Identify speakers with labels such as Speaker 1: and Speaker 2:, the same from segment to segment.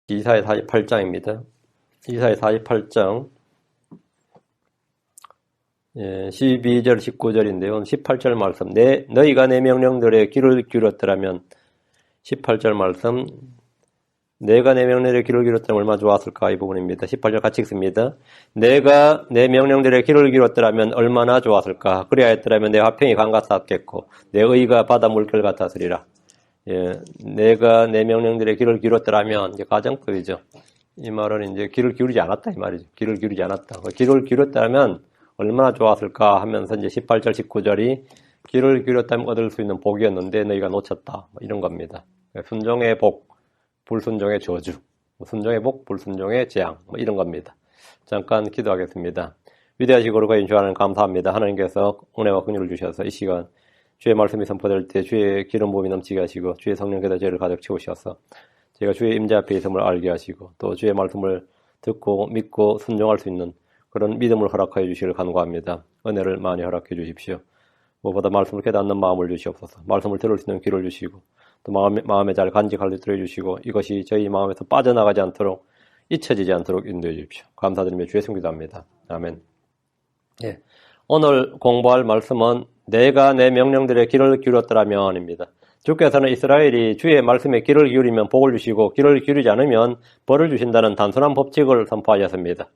Speaker 1: 이사야 48장입니다. 이사야 48장 12절 19절인데요. 18절 말씀 너희가 내 명령들에 귀를 기울였더라면 18절 말씀 내가 내 명령들에 귀를 기울였다면 얼마나 좋았을까 이 부분입니다. 18절 같이 읽습니다. 내가 내 명령들에 귀를 기울였더라면 얼마나 좋았을까. 그리야 했더라면 내 화평이 강과 같겠고 내 의가 바다 물결 같았으리라. 내가 내 명령들에 귀를 기울였더라면 이제 가정법이죠. 이 말은 이제 귀를 기울이지 않았다 이 말이죠. 귀를 기울이지 않았다. 귀를 기울였다면 얼마나 좋았을까 하면서 이제 18절 19절이 귀를 기울였다면 얻을 수 있는 복이었는데 너희가 놓쳤다. 이런 겁니다. 순종의 복, 불순종의 저주. 순종의 복, 불순종의 재앙. 이런 겁니다. 잠깐 기도하겠습니다. 위대하시고 거룩하신 주 하나님 감사합니다. 하나님께서 은혜와 긍휼을 주셔서 이 시간 주의 말씀이 선포될 때 주의 기름 부음이 넘치게 하시고 주의 성령께서 저를 가득 채우셔서 제가 주의 임재 앞에 있음을 알게 하시고 또 주의 말씀을 듣고 믿고 순종할 수 있는 그런 믿음을 허락하여 주시기를 간구합니다. 은혜를 많이 허락해 주십시오. 무엇보다 말씀을 깨닫는 마음을 주시옵소서. 말씀을 들을 수 있는 귀를 주시고 또 마음에 잘 간직할 수 있도록 해주시고 이것이 저희 마음에서 빠져나가지 않도록 잊혀지지 않도록 인도해 주십시오. 감사드리며 주의 성기도합니다. 아멘. 오늘 공부할 말씀은 내가 내 명령들에 귀를 기울였더라면입니다. 주께서는 이스라엘이 주의 말씀에 귀를 기울이면 복을 주시고 귀를 기울이지 않으면 벌을 주신다는 단순한 법칙을 선포하셨습니다.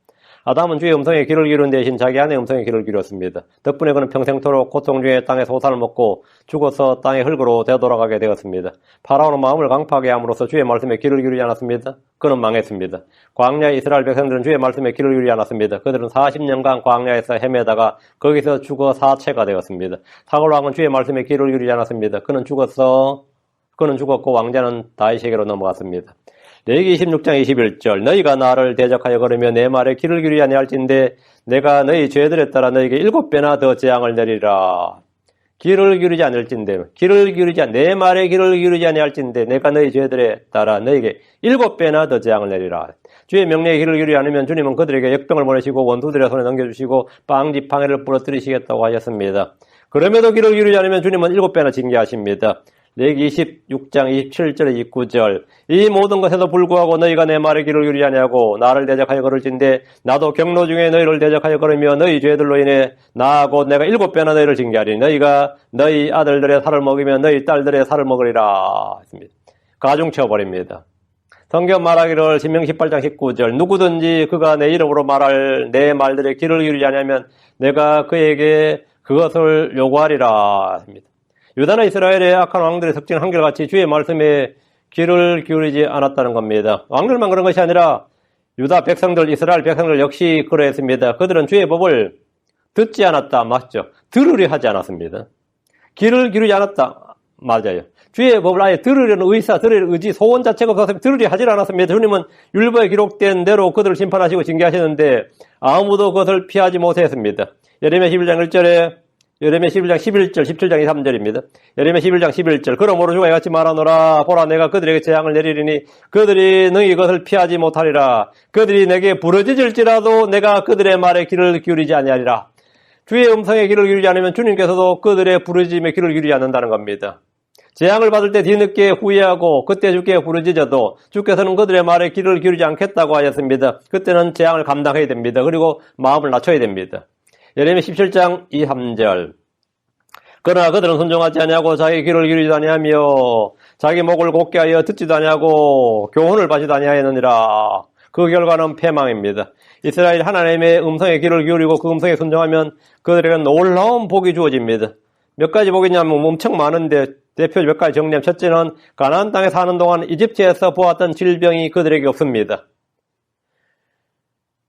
Speaker 1: 아담은 주의 음성에 귀를 기울인 대신 자기 아내의 음성에 귀를 기울였습니다. 덕분에 그는 평생토록 고통 중에 땅의 소산을 먹고 죽어서 땅의 흙으로 되돌아가게 되었습니다. 파라오는 마음을 강팍하게 함으로써 주의 말씀에 귀를 기울이지 않았습니다. 그는 망했습니다. 광야의 이스라엘 백성들은 주의 말씀에 귀를 기울이지 않았습니다. 그들은 40년간 광야에서 헤매다가 거기서 죽어 사체가 되었습니다. 사울 왕은 주의 말씀에 귀를 기울이지 않았습니다. 그는 죽었고 왕자는 다윗에게로 넘어갔습니다. 레위기 26장 21절 너희가 나를 대적하여 걸으며 내 말에 귀를 기울이지 아니할진대 내가 너희 죄들에 따라 너희에게 7배나 더 재앙을 내리라. 귀를 기울이지 않을진대 내 말에 귀를 기울이지 아니할진대 내가 너희 죄들에 따라 너희에게 7배나 더 재앙을 내리라. 주의 명령에 귀를 기울이지 않으면 주님은 그들에게 역병을 보내시고 원수들의 손에 넘겨주시고 빵지팡이를 부러뜨리시겠다고 하셨습니다. 그럼에도 귀를 기울이지 않으면 주님은 7배나 징계하십니다. 레위기 26장 27절 29절 이 모든 것에도 불구하고 너희가 내 말에 귀를 기울이지 아니하고 나를 대적하여 걸을진대 나도 경로 중에 너희를 대적하여 걸으며 너희 죄들로 인해 나하고 내가 7배나 너희를 징계하리니 너희가 너희 아들들의 살을 먹이며 너희 딸들의 살을 먹으리라 했습니다. 가중쳐버립니다. 성경 말하기를 신명 18장 19절 누구든지 그가 내 이름으로 말할 내 말들에 귀를 기울이지 아니하면 내가 그에게 그것을 요구하리라 했습니다. 유다나 이스라엘의 악한 왕들의 특징은 한결같이 주의 말씀에 귀를 기울이지 않았다는 겁니다. 왕들만 그런 것이 아니라 유다 백성들, 이스라엘 백성들 역시 그러했습니다. 그들은 주의 법을 듣지 않았다. 맞죠? 들으려 하지 않았습니다. 귀를 기울이지 않았다. 맞아요. 주의 법을 아예 들으려는 들으려는 의지, 소원 자체가 그것을 들으려 하지 않았습니다. 주님은 율법에 기록된 대로 그들을 심판하시고 징계하셨는데 아무도 그것을 피하지 못했습니다. 예레미야 11장 1절에 예레미야 11장 11절, 17장 3절입니다. 예레미야 11장 11절 그러므로 주가 이같이 말하노라 보라 내가 그들에게 재앙을 내리리니 그들이 너희 이것을 피하지 못하리라. 그들이 내게 부르짖을지라도 내가 그들의 말에 귀를 기울이지 아니하리라. 주의 음성에 귀를 기울이지 않으면 주님께서도 그들의 부르짖음에 귀를 기울이지 않는다는 겁니다. 재앙을 받을 때 뒤늦게 후회하고 그때 주께 부르짖어도 주께서는 그들의 말에 귀를 기울이지 않겠다고 하셨습니다. 그때는 재앙을 감당해야 됩니다. 그리고 마음을 낮춰야 됩니다. 예레미야 17장 2, 3절 그러나 그들은 순종하지 아니하고 자기 귀를 기울이지도 아니하며 자기 목을 곧게 하여 듣지도 아니하고 교훈을 받지도 아니하였느니라. 그 결과는 패망입니다. 이스라엘 하나님의 음성에 귀를 기울이고 그 음성에 순종하면 그들에게는 놀라운 복이 주어집니다. 몇 가지 복이냐면 엄청 많은데 대표 몇 가지 정리하면 첫째는 가나안 땅에 사는 동안 이집트에서 보았던 질병이 그들에게 없습니다.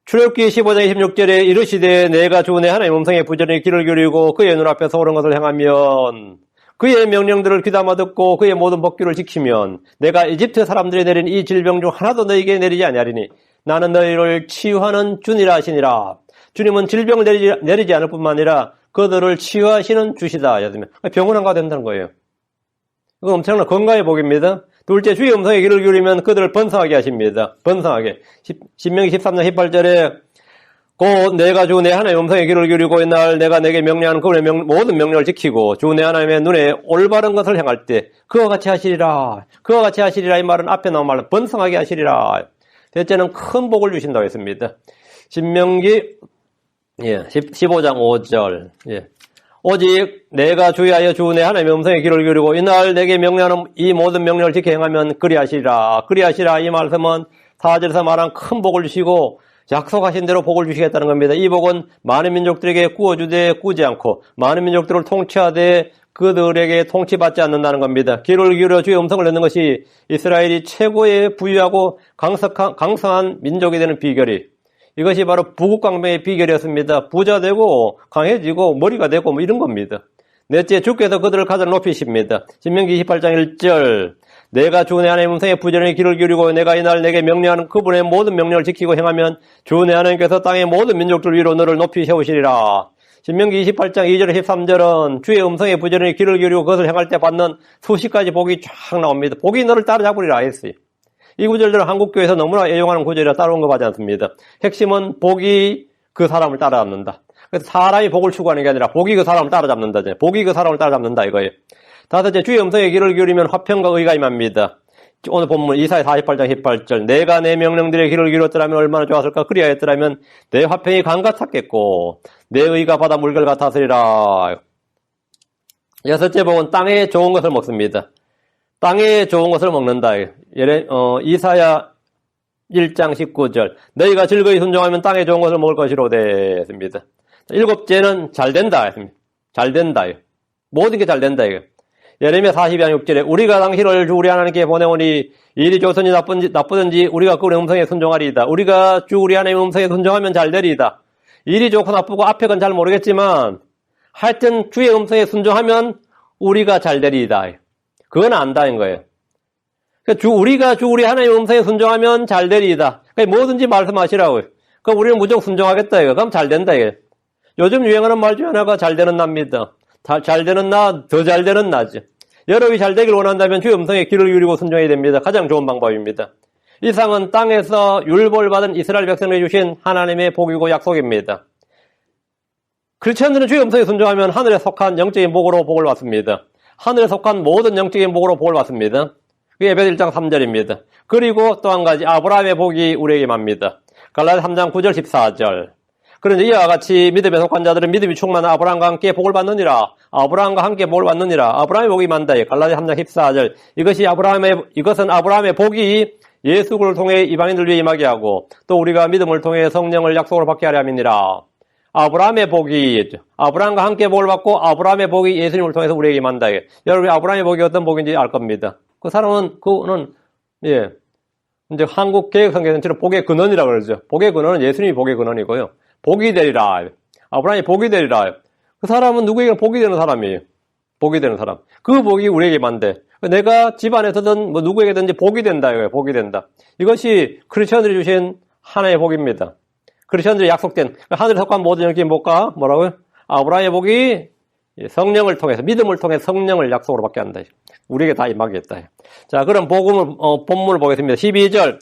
Speaker 1: 출애굽기 15장 26절에 이르시되 내가 주 내 하나님의 음성에 부지런히 귀를 기울이고 그의 눈앞에서 옳은 것을 행하면 그의 명령들을 귀담아 듣고 그의 모든 법규를 지키면 내가 이집트 사람들이 내린 이 질병 중 하나도 너희에게 내리지 아니하리니 나는 너희를 치유하는 주니라 하시니라. 주님은 질병을 내리지 않을 뿐만 아니라 그들을 치유하시는 주시다. 병원 안 가도 된다는 거예요. 이건 엄청난 건강의 복입니다. 둘째, 주의 음성에 귀를 기울이면 그들을 번성하게 하십니다. 번성하게. 신명기 13장 18절에 곧 내가 주 내 하나님의 음성에 귀를 기울이고 이날 내가 내게 명령하는 그분의 모든 명령을 지키고 주 내 하나님의 눈에 올바른 것을 행할 때 그와 같이 하시리라. 그와 같이 하시리라 이 말은 앞에 나온 말로 번성하게 하시리라. 대체는 큰 복을 주신다고 했습니다. 신명기 15장 5절. 오직 내가 주의하여 주 내 하나님의 음성에 귀를 기울이고 이날 내게 명령하는 이 모든 명령을 지켜 행하면 그리하시리라. 그리하시라 이 말씀은 4절에서 말한 큰 복을 주시고 약속하신 대로 복을 주시겠다는 겁니다. 이 복은 많은 민족들에게 꾸어주되 꾸지 않고 많은 민족들을 통치하되 그들에게 통치받지 않는다는 겁니다. 귀를 기울여 주의 음성을 듣는 것이 이스라엘이 최고의 부유하고 강성한 민족이 되는 비결이 이것이 바로 부국강병의 비결이었습니다. 부자 되고 강해지고 머리가 되고 이런 겁니다. 넷째, 주께서 그들을 가장 높이십니다. 신명기 28장 1절 내가 주 내 하나님의 음성에 부지런히 귀를 기울이고 내가 이날 내게 명령하는 그분의 모든 명령을 지키고 행하면 주 내 하나님께서 땅의 모든 민족들 위로 너를 높이 세우시리라. 신명기 28장 2절 13절은 주의 음성에 부지런히 귀를 기울이고 그것을 행할 때 받는 수십 가지 복이 쫙 나옵니다. 복이 너를 따라잡으리라 했어요. 이 구절들은 한국교회에서 너무나 애용하는 구절이라 따라온 거 맞지 않습니다. 핵심은 복이 그 사람을 따라잡는다. 그래서 사람이 복을 추구하는 게 아니라 복이 그 사람을 따라잡는다. 복이 그 사람을 따라잡는다 이거예요. 다섯째, 주의 음성에 귀를 기울이면 화평과 의가 임합니다. 오늘 본문 이사야 48장 18절 내가 내 명령들에 귀를 기울였더라면 얼마나 좋았을까. 그리하였더라면 내 화평이 강 같았겠고 내 의가 바다 물결 같았으리라. 여섯째 복은 땅에 좋은 것을 먹습니다. 땅에 좋은 것을 먹는다. 이사야 1장 19절 너희가 즐거이 순종하면 땅에 좋은 것을 먹을 것이로되 했습니다. 일곱째는 잘 된다. 잘 된다. 모든 게 잘 된다. 예레미야 42장 6절에 우리가 당신을 주 우리 하나님께 보내오니 일이 좋든지 나쁘든지 우리가 그분의 음성에 순종하리이다. 우리가 주 우리 하나님의 음성에 순종하면 잘 되리이다. 일이 좋고 나쁘고 앞에 건 잘 모르겠지만 하여튼 주의 음성에 순종하면 우리가 잘 되리이다. 그건 안다는 거예요. 그러니까 우리가 주 우리 하나님의 음성에 순종하면 잘 되리이다. 그러니까 뭐든지 말씀하시라고요. 그럼 우리는 무조건 순종하겠다. 이거. 그럼 잘 된다. 이거. 요즘 유행하는 말 중에 하나가 잘 되는 나입니다. 잘 되는 나, 더 잘 되는 나죠. 여러분이 잘 되길 원한다면 주의 음성에 귀를 기울이고 순종해야 됩니다. 가장 좋은 방법입니다. 이상은 땅에서 율법을 받은 이스라엘 백성에게 주신 하나님의 복이고 약속입니다. 크리스천들은 주의 음성에 순종하면 하늘에 속한 영적인 복으로 복을 받습니다. 하늘에 속한 모든 영적인 복으로 복을 받습니다. 그게 에베소 1장 3절입니다. 그리고 또 한 가지 아브라함의 복이 우리에게 맙니다. 갈라디아 3장 9절 14절 그런데 이와 같이 믿음에 속한 자들은 믿음이 충만한 아브라함과 함께 복을 받느니라. 아브라함과 함께 복을 받느니라. 아브라함의 복이 만다. 갈라디아 3장 14절 이것은 아브라함의 복이 예수를 통해 이방인들 위해 임하게 하고 또 우리가 믿음을 통해 성령을 약속으로 받게 하려 함이니라. 아브라함의 복이 아브라함과 함께 복을 받고 아브라함의 복이 예수님을 통해서 우리에게 임한다. 여러분 아브라함의 복이 어떤 복인지 알 겁니다. 그 사람은 이제 한국 개혁 성경에는 복의 근원이라고 그러죠. 복의 근원은 예수님이 복의 근원이고요. 복이 되리라. 아브라함이 복이 되리라. 그 사람은 누구에게 복이 되는 사람이에요. 복이 되는 사람. 그 복이 우리에게 만대. 내가 집안에서든 누구에게든지 복이 된다. 이거예요. 복이 된다. 이것이 크리스천들이 주신 하나의 복입니다. 크리스천들이 약속된 하늘에 속한 모든 영적인 복과 뭐라고요? 아브라함의 복이 성령을 통해서 믿음을 통해 성령을 약속으로 받게 한다. 우리에게 다 임하겠다. 자, 그럼 본문을 보겠습니다. 12절.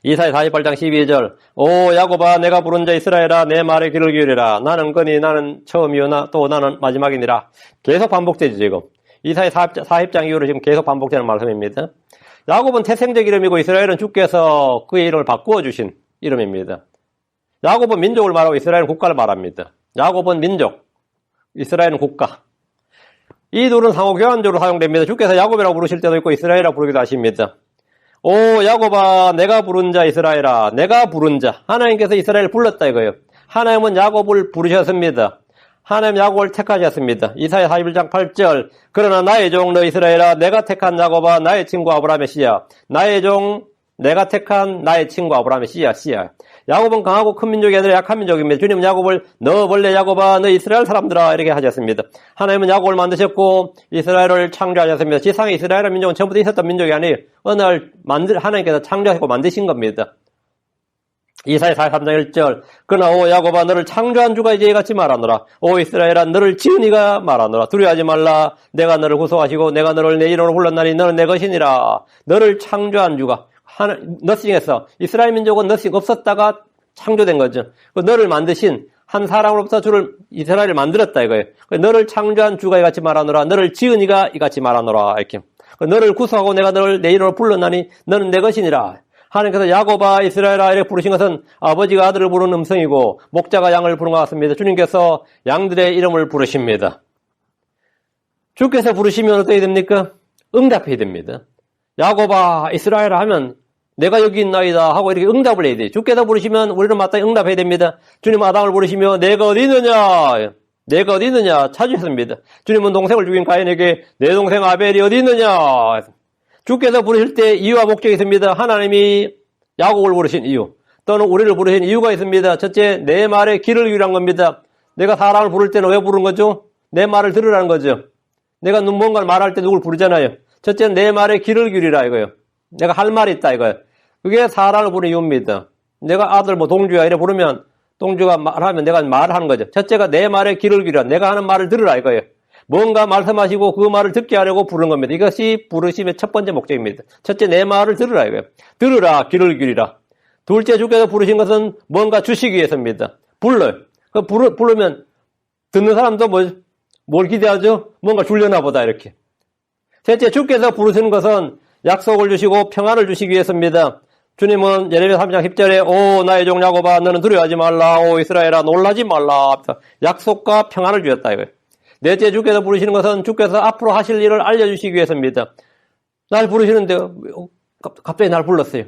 Speaker 1: 이사야 48장 12절 오 야곱아 내가 부른 자 이스라엘아 내 말에 귀를 기울이라 나는 거니 나는 처음이오나 또 나는 마지막이니라. 계속 반복되죠 지금. 이사야 40장 이후로 지금 계속 반복되는 말씀입니다. 야곱은 태생적 이름이고 이스라엘은 주께서 그의 이름을 바꾸어 주신 이름입니다. 야곱은 민족을 말하고 이스라엘은 국가를 말합니다. 야곱은 민족, 이스라엘은 국가. 이 둘은 상호 교환적으로 사용됩니다. 주께서 야곱이라고 부르실 때도 있고 이스라엘이라고 부르기도 하십니다. 오 야곱아 내가 부른 자 이스라엘아 내가 부른 자 하나님께서 이스라엘을 불렀다 이거예요. 하나님은 야곱을 부르셨습니다. 하나님 야곱을 택하셨습니다. 이사야 41장 8절 그러나 나의 종 너 이스라엘아 내가 택한 야곱아 나의 친구 아브라함의 씨야 나의 종 내가 택한 나의 친구 아브라함의 씨야. 야곱은 강하고 큰 민족이 아니라 약한 민족입니다. 주님은 야곱을 너 벌레 야곱아 너 이스라엘 사람들아 이렇게 하셨습니다. 하나님은 야곱을 만드셨고 이스라엘을 창조하셨습니다. 지상에 이스라엘 민족은 전부터 있었던 민족이 아니에요. 어느 날 하나님께서 창조하시고 만드신 겁니다. 이사야 43장 1절 그러나 오 야곱아 너를 창조한 주가 이제 이같이 말하노라. 오 이스라엘아 너를 지은 이가 말하노라. 두려워하지 말라. 내가 너를 구속하시고 내가 너를 내 이름으로 불렀나니 너는 내 것이니라. 너를 창조한 주가 너싱에서 이스라엘 민족은 너싱 없었다가 창조된 거죠. 너를 만드신 한 사람으로부터 주를 이스라엘을 만들었다 이거예요. 너를 창조한 주가 이같이 말하노라. 너를 지은 이가 이같이 말하노라. 이렇게. 너를 구속하고 내가 너를 내 이름으로 불렀나니 너는 내 것이니라. 하나님께서 야곱아 이스라엘아 이렇게 부르신 것은 아버지가 아들을 부르는 음성이고 목자가 양을 부르는 것 같습니다. 주님께서 양들의 이름을 부르십니다. 주께서 부르시면 어떻게 됩니까? 응답해야 됩니다. 야곱아 이스라엘아 하면 내가 여기 있나이다 하고 이렇게 응답을 해야 돼요. 주께서 부르시면 우리는 마땅히 응답해야 됩니다. 주님 아담을 부르시며 내가 어디 있느냐? 내가 어디 있느냐? 찾으셨습니다. 주님은 동생을 죽인 가인에게 내 동생 아벨이 어디 있느냐? 주께서 부르실 때 이유와 목적이 있습니다. 하나님이 야곱을 부르신 이유 또는 우리를 부르신 이유가 있습니다. 첫째, 내 말에 귀를 기울이란 겁니다. 내가 사람을 부를 때는 왜 부르는 거죠? 내 말을 들으라는 거죠. 내가 뭔가를 말할 때 누굴 부르잖아요. 첫째는 내 말에 귀를 기울이라 이거예요. 내가 할 말이 있다 이거예요. 그게 사람을 부르는 이유입니다. 내가 아들 동주야 이래 부르면 동주가 말하면 내가 말하는 거죠. 첫째가 내 말에 귀를 기울이라. 내가 하는 말을 들으라 이거예요. 뭔가 말씀하시고 그 말을 듣게 하려고 부르는 겁니다. 이것이 부르심의 첫 번째 목적입니다. 첫째 내 말을 들으라 이거예요. 들으라 귀를 기울이라. 둘째 주께서 부르신 것은 뭔가 주시기 위해서입니다. 불러요. 부르면 듣는 사람도 뭘 기대하죠? 뭔가 주려나 보다 이렇게. 셋째 주께서 부르시는 것은 약속을 주시고 평안을 주시기 위해서입니다. 주님은 예레미야 3장 10절에 오 나의 종 야곱아 너는 두려워하지 말라. 오 이스라엘아 놀라지 말라. 약속과 평안을 주셨다 이거예요. 넷째 주께서 부르시는 것은 주께서 앞으로 하실 일을 알려주시기 위해서입니다. 날 부르시는데 갑자기 날 불렀어요.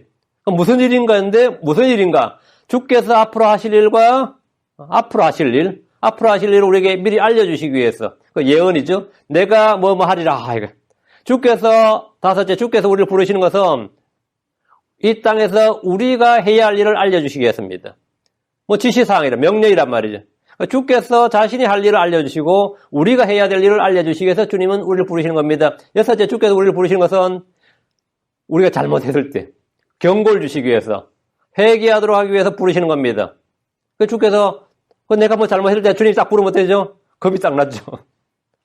Speaker 1: 무슨 일인가 했는데 무슨 일인가? 주께서 앞으로 하실 일과 앞으로 하실 일을 우리에게 미리 알려주시기 위해서 그 예언이죠. 내가 뭐 하리라 이거. 다섯째 주께서 우리를 부르시는 것은 이 땅에서 우리가 해야 할 일을 알려주시기 위해서입니다. 지시사항이라 명령이란 말이죠. 주께서 자신이 할 일을 알려주시고 우리가 해야 될 일을 알려주시기 위해서 주님은 우리를 부르시는 겁니다. 여섯째 주께서 우리를 부르시는 것은 우리가 잘못했을 때 경고를 주시기 위해서 회개하도록 하기 위해서 부르시는 겁니다. 주께서 내가 잘못했을 때 주님이 딱 부르면 되죠? 겁이 딱 나죠.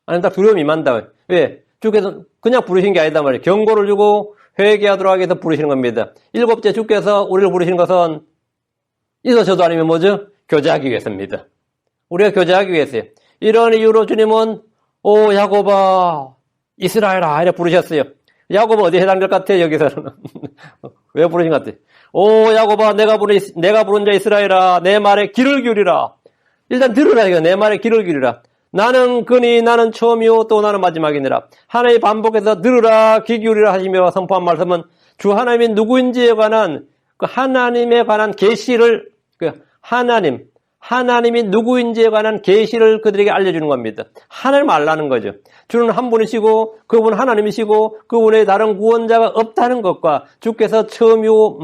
Speaker 1: 아니면 딱 두려움이 임한다. 왜? 주께서 그냥 부르신 게 아니다 말이에요. 경고를 주고 회개하도록 하기 위해서 부르시는 겁니다. 일곱째 주께서 우리를 부르시는 것은 있어서도 아니면 뭐죠? 교제하기 위해서입니다. 우리가 교제하기 위해서요. 이런 이유로 주님은 오 야곱아 이스라엘아 이렇게 부르셨어요. 야곱은 어디에 해당될 것 같아요? 여기서는. 왜 부르신 것 같아요? 오 야곱아 내가 부른 자 이스라엘아 내 말에 귀를 기울이라. 일단 들으라 이거. 내 말에 귀를 기울이라. 나는 그니 나는 처음이요 또 나는 마지막이니라. 하나님 반복해서 들으라 귀 기울이라 하시며 선포한 말씀은 주 하나님이 누구인지에 관한 그 하나님에 관한 계시를 하나님이 누구인지에 관한 계시를 그들에게 알려주는 겁니다. 하나님 알라는 거죠. 주는 한 분이시고 그분은 하나님이시고 그분의 다른 구원자가 없다는 것과 주께서 처음이요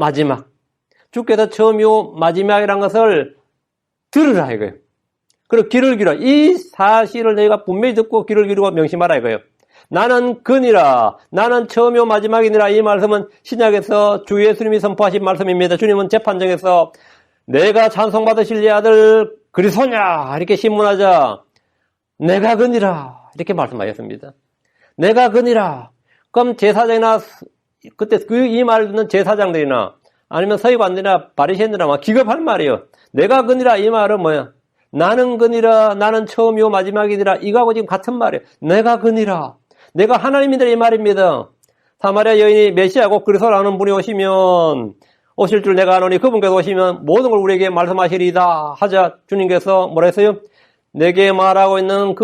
Speaker 1: 마지막이라는 것을 들으라 이거예요. 그리고 귀를 기울여. 이 사실을 너희가 분명히 듣고 귀를 기울이고 명심하라 이거예요. 나는 근이라. 나는 처음이요 마지막이니라. 이 말씀은 신약에서 주 예수님이 선포하신 말씀입니다. 주님은 재판정에서 내가 찬송받으실 네 아들 그리스도냐 이렇게 신문하자 내가 근이라 이렇게 말씀하셨습니다. 내가 근이라. 그럼 제사장이나 그때 이 말을 듣는 제사장들이나 아니면 서기관들이나 바리새인들이나 막 기겁할 말이에요. 내가 근이라 이 말은 뭐야? 나는 근이라. 나는 처음이요 마지막이니라. 이거하고 지금 같은 말이에요. 내가 근이라. 내가 하나님이다 이 말입니다. 사마리아 여인이 메시아고 그리스도라는 분이 오실 줄 내가 아노니 그분께서 오시면 모든 걸 우리에게 말씀하시리이다 하자 주님께서 뭐라 했어요? 내게 말하고 있는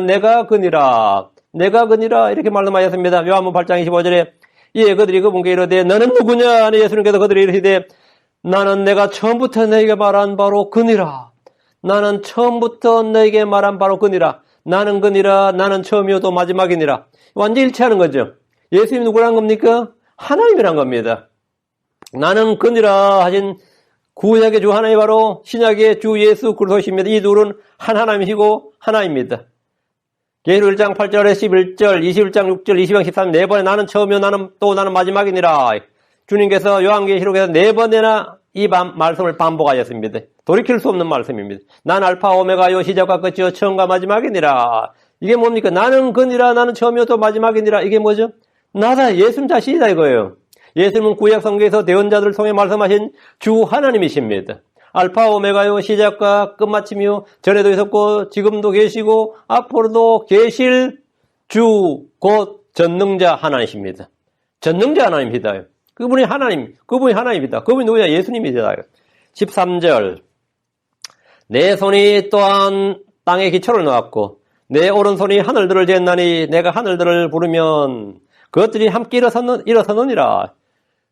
Speaker 1: 내가 근이라. 내가 근이라 이렇게 말씀하셨습니다. 요한복음 8장 25절에 이에 그들이 그분께 이르되 너는 누구냐? 아니 예수님께서 그들이 이르시되 나는 내가 처음부터 너에게 말한 바로 근이라. 나는 처음부터 너에게 말한 바로 근이라. 나는 근이라. 나는 처음이요 또 마지막이니라. 완전히 일치하는 거죠. 예수님이 누구란 겁니까? 하나님이란 겁니다. 나는 근이라 하신 구약의 주 하나님이 바로 신약의 주 예수 그리스도십니다. 이 둘은 한 하나님이시고 하나입니다. 계시록 1장 8절에 11절, 21장 6절, 20장 13절 네 번에 나는 처음이요 나는 마지막이니라. 주님께서 요한계시록에서 네 번이나 이 말씀을 반복하셨습니다. 돌이킬 수 없는 말씀입니다. 난 알파 오메가요 시작과 끝이요 처음과 마지막이니라. 이게 뭡니까? 나는 근이라. 나는 처음이요 또 마지막이니라. 이게 뭐죠? 나다. 예수님 자신이다 이거예요. 예수님은 구약 성경에서 대언자들을 통해 말씀하신 주 하나님이십니다. 알파 오메가요, 시작과 끝마침이요, 전에도 있었고 지금도 계시고 앞으로도 계실 주 곧 전능자 하나님이십니다. 전능자 하나님입니다. 그분이 하나님입니다. 그분이 누구냐? 예수님이다. 13절. 내 손이 또한 땅에 기초를 놓았고 내 오른손이 하늘들을 쟀나니 내가 하늘들을 부르면 그것들이 함께 일어서느니라.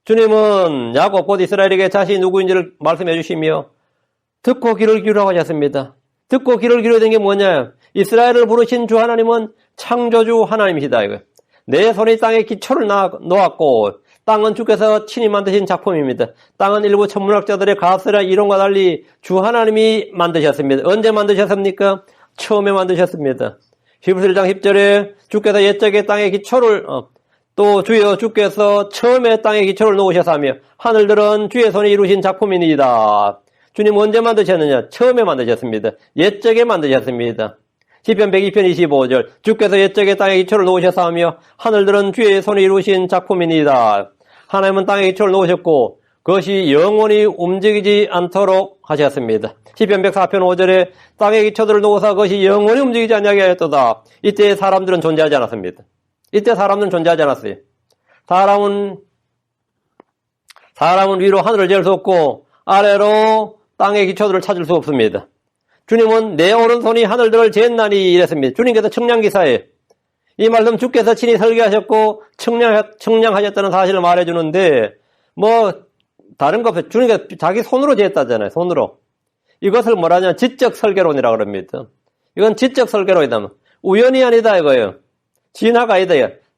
Speaker 1: 주님은 야곱 곧 이스라엘에게 자신이 누구인지를 말씀해 주시며 듣고 귀를 기울이라고 하셨습니다. 듣고 귀를 기울여야 되는 게 뭐냐? 이스라엘을 부르신 주 하나님은 창조주 하나님이시다. 이거. 내 손이 땅에 기초를 놓았고 땅은 주께서 친히 만드신 작품입니다. 땅은 일부 천문학자들의 가설이나 이론과 달리 주 하나님이 만드셨습니다. 언제 만드셨습니까? 처음에 만드셨습니다. 히브리서 1장 10절에 주께서 옛적에 땅의 기초를 또 주여 주께서 처음에 땅의 기초를 놓으셨으며 하늘들은 주의 손이 이루신 작품이니이다. 주님 언제 만드셨느냐? 처음에 만드셨습니다. 옛적에 만드셨습니다. 시편 102편 25절 주께서 옛적에 땅의 기초를 놓으셨으며 하늘들은 주의 손이 이루신 작품이니이다. 하나님은 땅의 기초를 놓으셨고 그것이 영원히 움직이지 않도록 하셨습니다. 시편 104편 5절에 땅의 기초들을 놓으사 그것이 영원히 움직이지 않게 하였도다. 이때 사람들은 존재하지 않았습니다. 이때 사람들은 존재하지 않았어요. 사람은 위로 하늘을 잴 수 없고 아래로 땅의 기초들을 찾을 수 없습니다. 주님은 내 오른손이 하늘들을 쟀나니 이랬습니다. 주님께서 청량기사예요. 이 말씀 주께서 친히 설계하셨고 청량하셨다는 사실을 말해주는데 다른 거 없어요. 주님께서 자기 손으로 쟀다잖아요. 손으로. 이것을 뭐라냐? 지적 설계론이라고 합니다. 이건 지적 설계론이다. 우연이 아니다 이거예요. 진화가 아니다.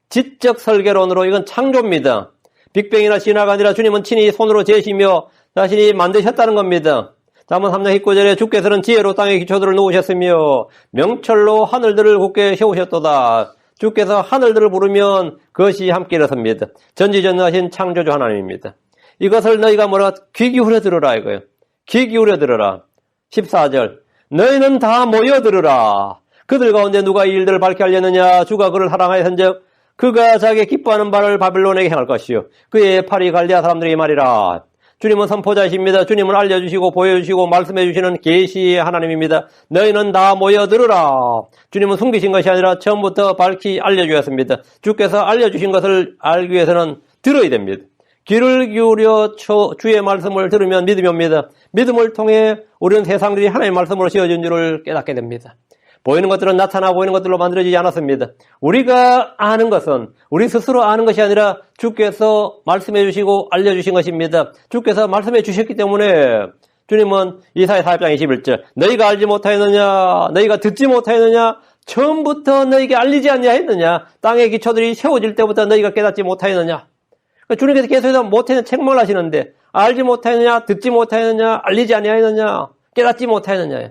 Speaker 1: 지적 설계론으로 이건 창조입니다. 빅뱅이나 진화가 아니라 주님은 친히 손으로 재시며 자신이 만드셨다는 겁니다. 잠언 3장 19절에 주께서는 지혜로 땅의 기초들을 놓으셨으며 명철로 하늘들을 굳게 세우셨도다. 주께서 하늘들을 부르면 그것이 함께 일어섭니다. 전지전능하신 창조주 하나님입니다. 이것을 너희가 귀 기울여 들으라 이거예요. 귀 기울여 들으라. 14절 너희는 다 모여 들으라. 그들 가운데 누가 이 일들을 밝게 하려느냐? 주가 그를 사랑하였은즉 그가 자기 기뻐하는 바를 바빌론에게 행할 것이요 그의 팔이 갈대아 사람들에게 말이라. 주님은 선포자이십니다. 주님은 알려주시고 보여주시고 말씀해주시는 계시의 하나님입니다. 너희는 다 모여 들으라. 주님은 숨기신 것이 아니라 처음부터 밝히 알려주셨습니다. 주께서 알려주신 것을 알기 위해서는 들어야 됩니다. 귀를 기울여 주의 말씀을 들으면 믿음이 옵니다. 믿음을 통해 우리는 세상들이 하나님의 말씀으로 씌워진 줄을 깨닫게 됩니다. 보이는 것들은 나타나 보이는 것들로 만들어지지 않았습니다. 우리가 아는 것은 우리 스스로 아는 것이 아니라 주께서 말씀해 주시고 알려주신 것입니다. 주께서 말씀해 주셨기 때문에 주님은 이사야 4장 21절 너희가 알지 못하였느냐? 너희가 듣지 못하였느냐? 처음부터 너희에게 알리지 아니하였느냐? 땅의 기초들이 세워질 때부터 너희가 깨닫지 못하였느냐? 그러니까 주님께서 계속해서 못하는 책망을 하시는데 알지 못하였느냐? 듣지 못하였느냐? 알리지 아니하였느냐? 깨닫지 못하였느냐?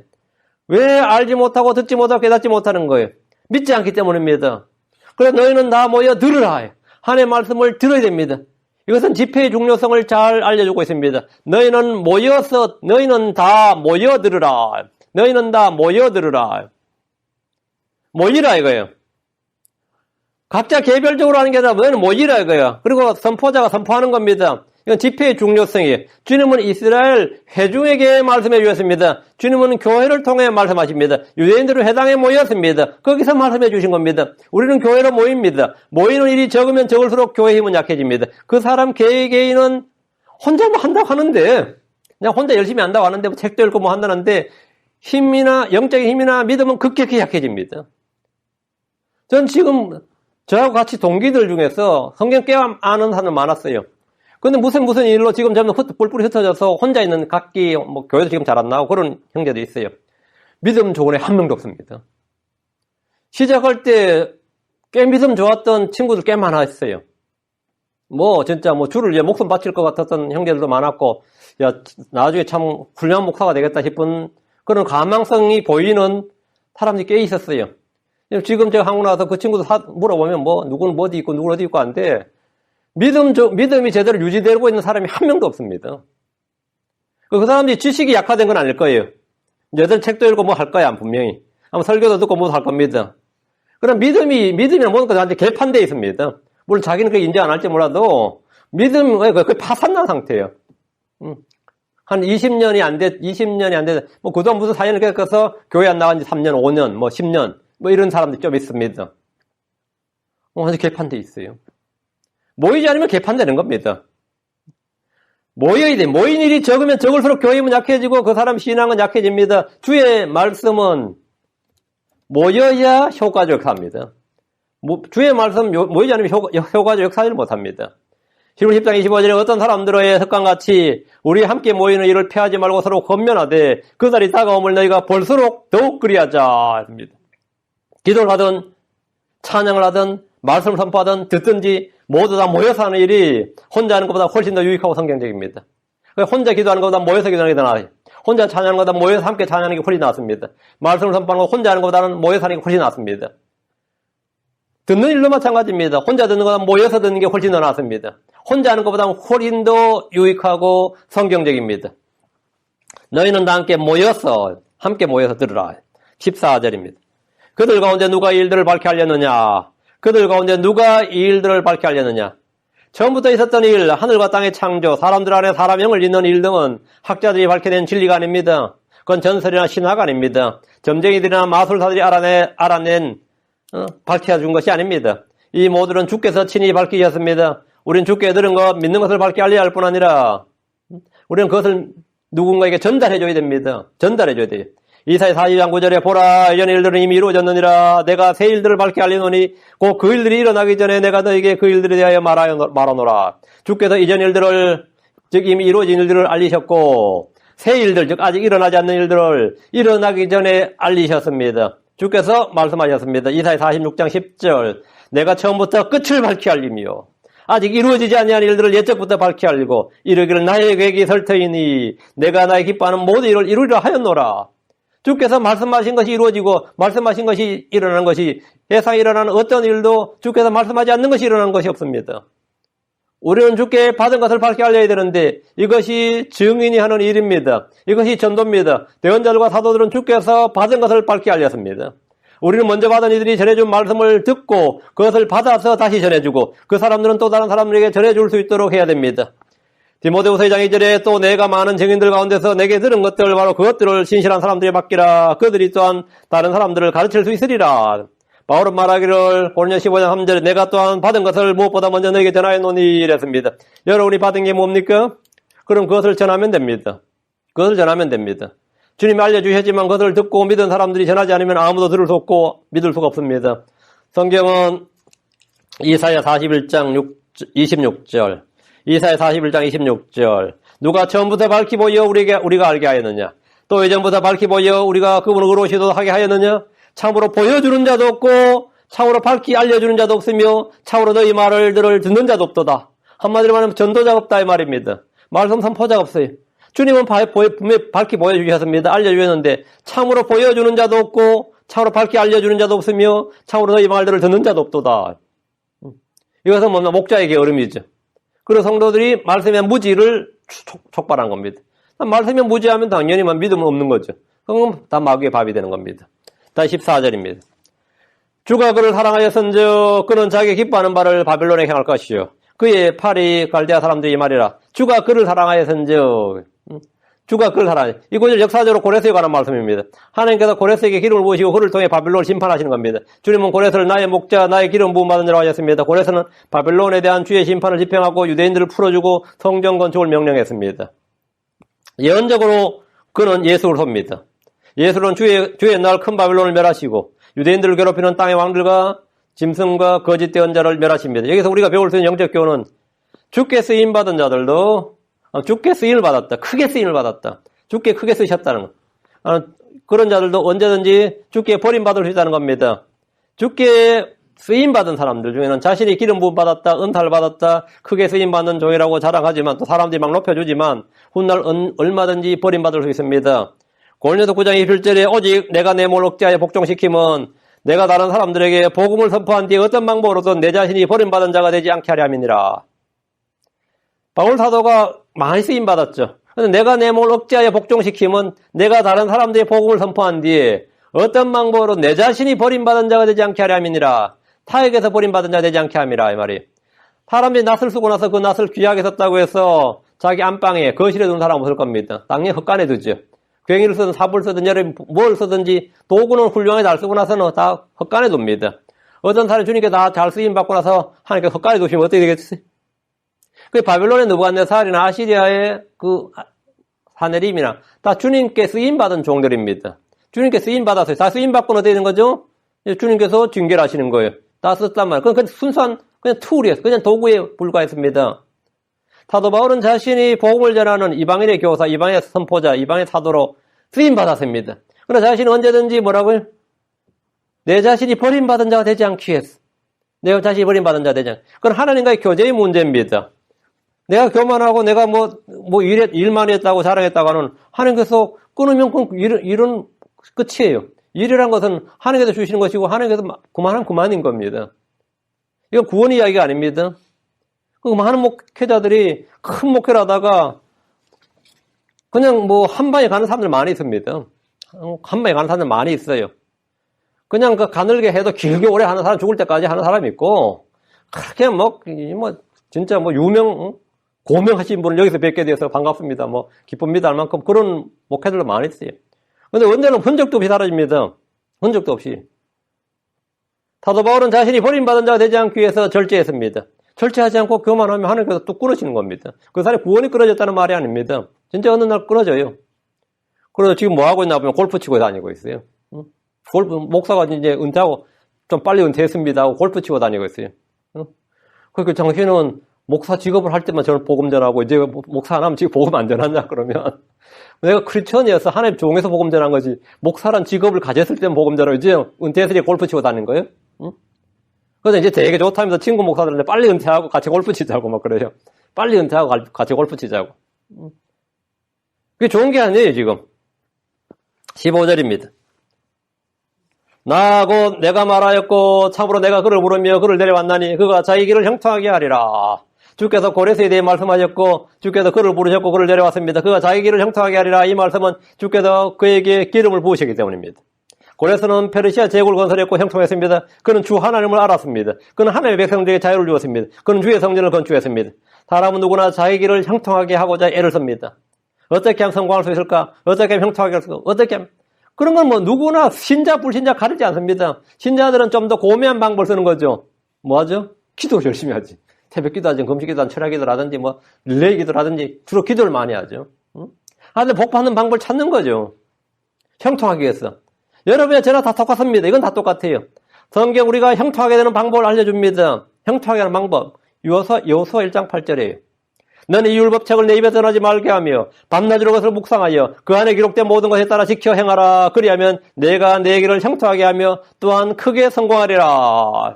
Speaker 1: 왜 알지 못하고 듣지 못하고 깨닫지 못하는 거예요? 믿지 않기 때문입니다. 그래서 너희는 다 모여 들으라. 하나님의 말씀을 들어야 됩니다. 이것은 집회의 중요성을 잘 알려주고 있습니다. 너희는 다 모여 들으라. 너희는 다 모여 들으라. 모이라 이거예요. 각자 개별적으로 하는 게 아니라 너희는 모이라 이거예요. 그리고 선포자가 선포하는 겁니다. 이건 집회의 중요성이에요. 주님은 이스라엘 회중에게 말씀해 주셨습니다. 주님은 교회를 통해 말씀하십니다. 유대인들은 회당에 모였습니다. 거기서 말씀해 주신 겁니다. 우리는 교회로 모입니다. 모이는 일이 적으면 적을수록 교회의 힘은 약해집니다. 그 사람 개개인은 혼자 한다고 하는데 그냥 혼자 열심히 한다고 하는데 책도 읽고 한다는데 영적인 힘이나 믿음은 급격히 약해집니다. 전 지금 저하고 같이 동기들 중에서 성경 꽤 아는 사람 많았어요. 근데 무슨 일로 지금 저는 뿔뿔이 흩어져서 혼자 있는 각기 교회도 지금 잘 안 나오고 그런 형제도 있어요. 믿음 좋은 애 한 명도 없습니다. 시작할 때 꽤 믿음 좋았던 친구들 꽤 많았어요. 진짜 주를 위해 목숨 바칠 것 같았던 형제들도 많았고, 나중에 참 훌륭한 목사가 되겠다 싶은 그런 가망성이 보이는 사람들이 꽤 있었어요. 지금 제가 한국 나와서 그 친구들 물어보면 누구는 어디 있고 누구는 어디 있고 한데, 믿음이 제대로 유지되고 있는 사람이 한 명도 없습니다. 그 사람들이 지식이 약화된 건 아닐 거예요. 여덟 책도 읽고 할 거야, 분명히. 아마 설교도 듣고 할 겁니다. 그럼 믿음이나 모든 것이 완전히 개판되어 있습니다. 물론 자기는 그게 인정 안 할지 몰라도, 믿음, 그 파산난 상태예요. 한 20년이 안 돼, 뭐, 그동안 무슨 사연을 겪어서 교회 안 나간 지 3년, 5년, 뭐, 10년, 뭐, 이런 사람들이 좀 있습니다. 아주 개판돼 있어요. 모이지 않으면 개판되는 겁니다. 모여야 돼. 모인 일이 적으면 적을수록 교회 힘은 약해지고 그 사람 신앙은 약해집니다. 주의 말씀은 모여야 효과적 합니다. 주의 말씀 모이지 않으면 효과적 역사를 못합니다. 히브리 10장 25절에 어떤 사람들의 습관같이 우리 함께 모이는 일을 피하지 말고 서로 권면하되 그 날이 다가옴을 너희가 볼수록 더욱 그리하자 합니다. 기도를 하든 찬양을 하든 말씀을 선포하든 듣든지 모두 다 모여서 하는 일이 혼자 하는 것보다 훨씬 더 유익하고 성경적입니다. 혼자 기도하는 것보다 모여서 기도하는 게 더 나아요. 혼자 찬양하는 것보다 모여서 함께 찬양하는 게 훨씬 낫습니다. 말씀을 선포하는 것 혼자 하는 것보다는 모여서 하는 게 훨씬 낫습니다. 듣는 일도 마찬가지입니다. 혼자 듣는 것보다 모여서 듣는 게 훨씬 더 낫습니다. 혼자 하는 것보다는 훨씬 더 유익하고 성경적입니다. 너희는 다 함께 모여서 들으라. 14절입니다. 그들 가운데 누가 이 일들을 밝게 하려느냐? 그들 가운데 누가 이 일들을 밝게 하려느냐? 처음부터 있었던 일, 하늘과 땅의 창조, 사람들 안에 사람 영을 잇는 일 등은 학자들이 밝혀낸 진리가 아닙니다. 그건 전설이나 신화가 아닙니다. 점쟁이들이나 마술사들이 알아낸 밝혀준 것이 아닙니다. 이 모두는 주께서 친히 밝히셨습니다. 우리는 주께 들은 것, 믿는 것을 밝게 알려야 할 뿐 아니라 우리는 그것을 누군가에게 전달해줘야 됩니다. 전달해줘야 돼요. 이사야 42장 9절에 보라 이전 일들은 이미 이루어졌느니라 내가 새 일들을 밝게 알리노니 곧 그 일들이 일어나기 전에 내가 너에게 그 일들에 대하여 말하노라. 주께서 이전 일들을 즉 이미 이루어진 일들을 알리셨고 새 일들 즉 아직 일어나지 않는 일들을 일어나기 전에 알리셨습니다. 주께서 말씀하셨습니다. 이사야 46장 10절 내가 처음부터 끝을 밝게 알리며 아직 이루어지지 아니한 일들을 예적부터 밝게 알리고 이르기를 나의 계획이 설터이니 내가 나의 기뻐하는 모든 일을 이루리라 하였노라. 주께서 말씀하신 것이 이루어지고 말씀하신 것이 일어나는 것이 세상에 일어나는 어떤 일도 주께서 말씀하지 않는 것이 일어나는 것이 없습니다. 우리는 주께 받은 것을 밝게 알려야 되는데 이것이 증인이 하는 일입니다. 이것이 전도입니다. 대언자들과 사도들은 주께서 받은 것을 밝게 알렸습니다. 우리는 먼저 받은 이들이 전해준 말씀을 듣고 그것을 받아서 다시 전해주고 그 사람들은 또 다른 사람들에게 전해줄 수 있도록 해야 됩니다. 디모데후서 2장 2절에 또 내가 많은 증인들 가운데서 내게 들은 것들 바로 그것들을 신실한 사람들이 맡기라. 그들이 또한 다른 사람들을 가르칠 수 있으리라. 바울은 말하기를 고린도서 15장 3절에 내가 또한 받은 것을 무엇보다 먼저 너에게 전하였노니 이랬습니다. 여러분이 받은 게 뭡니까? 그럼 그것을 전하면 됩니다. 그것을 전하면 됩니다. 주님이 알려주셨지만 그것을 듣고 믿은 사람들이 전하지 않으면 아무도 들을 수 없고 믿을 수가 없습니다. 성경은 이사야 41장 26절 이사야 41장 26절 누가 처음부터 밝히 보여 우리가 알게 하였느냐 또 예전부터 밝히 보여 우리가 그분을 의로시도록 하게 하였느냐 참으로 보여주는 자도 없고 참으로 밝히 알려주는 자도 없으며 참으로 너희 말을 듣는 자도 없도다. 한마디로 말하면 전도자가 없다 이 말입니다. 말씀 선포자가 없어요. 주님은 분명히 밝히 보여주셨습니다. 알려주셨는데 참으로 보여주는 자도 없고 참으로 밝히 알려주는 자도 없으며 참으로 너희 말들을 듣는 자도 없도다. 이것은 뭐냐 목자의 게으름이죠. 그리고 성도들이 말씀의 무지를 촉발한 겁니다. 말씀의 무지하면 당연히 믿음은 없는 거죠. 그럼 다 마귀의 밥이 되는 겁니다. 다시 14절입니다. 주가 그를 사랑하였은즉 그는 자기 기뻐하는 바를 바벨론에 향할 것이요. 그의 팔이 갈대아 사람들이 말이라. 주가 그를 사랑하였은즉 주가 그를 사랑하였. 이 구절 역사적으로 고레스에 관한 말씀입니다. 하나님께서 고레스에게 기름을 부으시고 그를 통해 바벨론을 심판하시는 겁니다. 주님은 고레스를 나의 목자, 나의 기름 부음 받은 자라고 하셨습니다. 고레스는 바벨론에 대한 주의 심판을 집행하고 유대인들을 풀어주고 성전 건축을 명령했습니다. 예언적으로 그는 예수를 섭니다. 예수는 주의 날 큰 바벨론을 멸하시고 유대인들을 괴롭히는 땅의 왕들과 짐승과 거짓 대언자를 멸하십니다. 여기서 우리가 배울 수 있는 영적 교훈은 주께 쓰임 받은 자들도 주께 쓰임을 받았다. 크게 쓰임을 받았다. 주께 크게 쓰셨다는 것. 그런 자들도 언제든지 주께 버림받을 수 있다는 겁니다. 주께 쓰임 받은 사람들 중에는 자신이 기름 부음 받았다, 은사를 받았다, 크게 쓰임 받는 종이라고 자랑하지만 또 사람들이 막 높여주지만 훗날 얼마든지 버림받을 수 있습니다. 고린도서 9장 21절에 오직 내가 내 몸을 억제하여 복종시킴은 내가 다른 사람들에게 복음을 선포한 뒤에 어떤 방법으로든 내 자신이 버림받은 자가 되지 않게 하려 함이니라. 바울 사도가 많이 쓰임받았죠. 그런데 내가 내 몸을 억제하여 복종시킴은 내가 다른 사람들의 복음을 선포한 뒤에 어떤 방법으로 내 자신이 버림받은 자가 되지 않게 하려 함이니라. 타에게서 버림받은 자가 되지 않게 함이라 이 말이. 사람들이 낫을 쓰고 나서 그 낫을 귀하게 썼다고 해서 자기 안방에, 거실에 두는 사람은 없을 겁니다. 당연히 헛간에 두죠. 괭이를 쓰든 삽을 쓰든 여러 뭘 쓰든지 도구는 훌륭하게 잘 쓰고 나서는 다 헛간에 둡니다. 어떤 사람이 주님께 다 잘 쓰임 받고 나서 하나님께 헛간에 두시면 어떻게 되겠어요? 그 바벨론의 느부갓네살이나 아시리아의 그 사내림이나 다 주님께 쓰임 받은 종들입니다. 주님께 쓰임 받았어요. 다 쓰임 받고는 어떻게 되는 거죠? 주님께서 징계를 하시는 거예요. 다 썼단 말이에요. 그건 순수한 그냥 툴이에요. 그냥 도구에 불과했습니다. 사도 바울은 자신이 복음을 전하는 이방인의 교사, 이방인의 선포자, 이방인의 사도로 쓰임받았습니다. 그러나 자신은 언제든지 뭐라고요? 내 자신이 버림받은 자가 되지 않기 위해서. 내 자신이 버림받은 자가 되지 않기 위해서. 그건 하나님과의 교제의 문제입니다. 내가 교만하고 내가 일만 했다고 자랑했다고 하는 하나님께서 끊으면 일은 끝이에요. 일이란 것은 하나님께서 주시는 것이고 하나님께서 그만하면 그만인 겁니다. 이건 구원 이야기가 아닙니다. 많은 목회자들이 큰 목회를 하다가 그냥 한 방에 가는 사람들 많이 있습니다. 한 방에 가는 사람들 많이 있어요. 그냥 그 가늘게 해도 길게 오래 하는 사람, 죽을 때까지 하는 사람이 있고, 그렇게 진짜 고명하신 분을 여기서 뵙게 되어서 반갑습니다. 기쁩니다. 할 만큼 그런 목회들도 많이 있어요. 근데 언제는 흔적도 없이 사라집니다. 흔적도 없이. 사도 바울은 자신이 버림받은 자가 되지 않기 위해서 절제했습니다. 절제하지 않고 교만하면 하나님께서 뚝 끊으시는 겁니다. 그 사람이 구원이 끊어졌다는 말이 아닙니다. 진짜 어느 날 끊어져요. 그래서 지금 뭐 하고 있나 보면 골프 치고 다니고 있어요. 골프, 목사가 이제 은퇴하고 좀 빨리 은퇴했습니다 하고 골프 치고 다니고 있어요. 그러니까 당신은 목사 직업을 할 때만 저는 복음 전하고 이제 목사 안 하면 지금 복음 안 전하냐 그러면 내가 크리스천이어서 하나님 종에서 복음 전한 거지 목사란 직업을 가졌을 때는 복음 전하고 이제 은퇴해서 이제 골프 치고 다니는 거예요? 그래서 이제 되게 좋다면서 친구 목사들한테 빨리 은퇴하고 같이 골프 치자고 막 그래요. 빨리 은퇴하고 같이 골프 치자고. 그게 좋은 게 아니에요, 지금. 15절입니다. 나 곧 내가 말하였고 참으로 내가 그를 부르며 그를 데려왔나니 그가 자기 길을 형통하게 하리라. 주께서 고레스에 대해 말씀하셨고 주께서 그를 부르셨고 그를 데려왔습니다. 그가 자기 길을 형통하게 하리라. 이 말씀은 주께서 그에게 기름을 부으시기 때문입니다. 고레스는 페르시아 제국을 건설했고 형통했습니다. 그는 주 하나님을 알았습니다. 그는 하나님의 백성들에게 자유를 주었습니다. 그는 주의 성전을 건축했습니다. 사람은 누구나 자기 길을 형통하게 하고자 애를 씁니다. 어떻게 하면 성공할 수 있을까? 어떻게 하면 형통하게 할 수 있을까? 어떻게 하면 그런 건 누구나 신자 불신자 가리지 않습니다. 신자들은 좀 더 고매한 방법을 쓰는 거죠. 뭐 하죠? 기도 열심히 하지. 새벽 기도하지, 금식 기도하지, 철학 기도라든지 릴레이 기도라든지 주로 기도를 많이 하죠. 근데 복 받는 방법을 찾는 거죠. 형통하기 위해서. 여러분이 저나 다 똑같습니다. 이건 다 똑같아요. 성경 우리가 형통하게 되는 방법을 알려줍니다. 형통하게 하는 방법. 여호수아 1장 8절이에요. 너는 이 율법책을 내 입에 전하지 말게 하며 밤낮으로 그것을 묵상하여 그 안에 기록된 모든 것에 따라 지켜 행하라. 그리하면 내가 내 길을 형통하게 하며 또한 크게 성공하리라.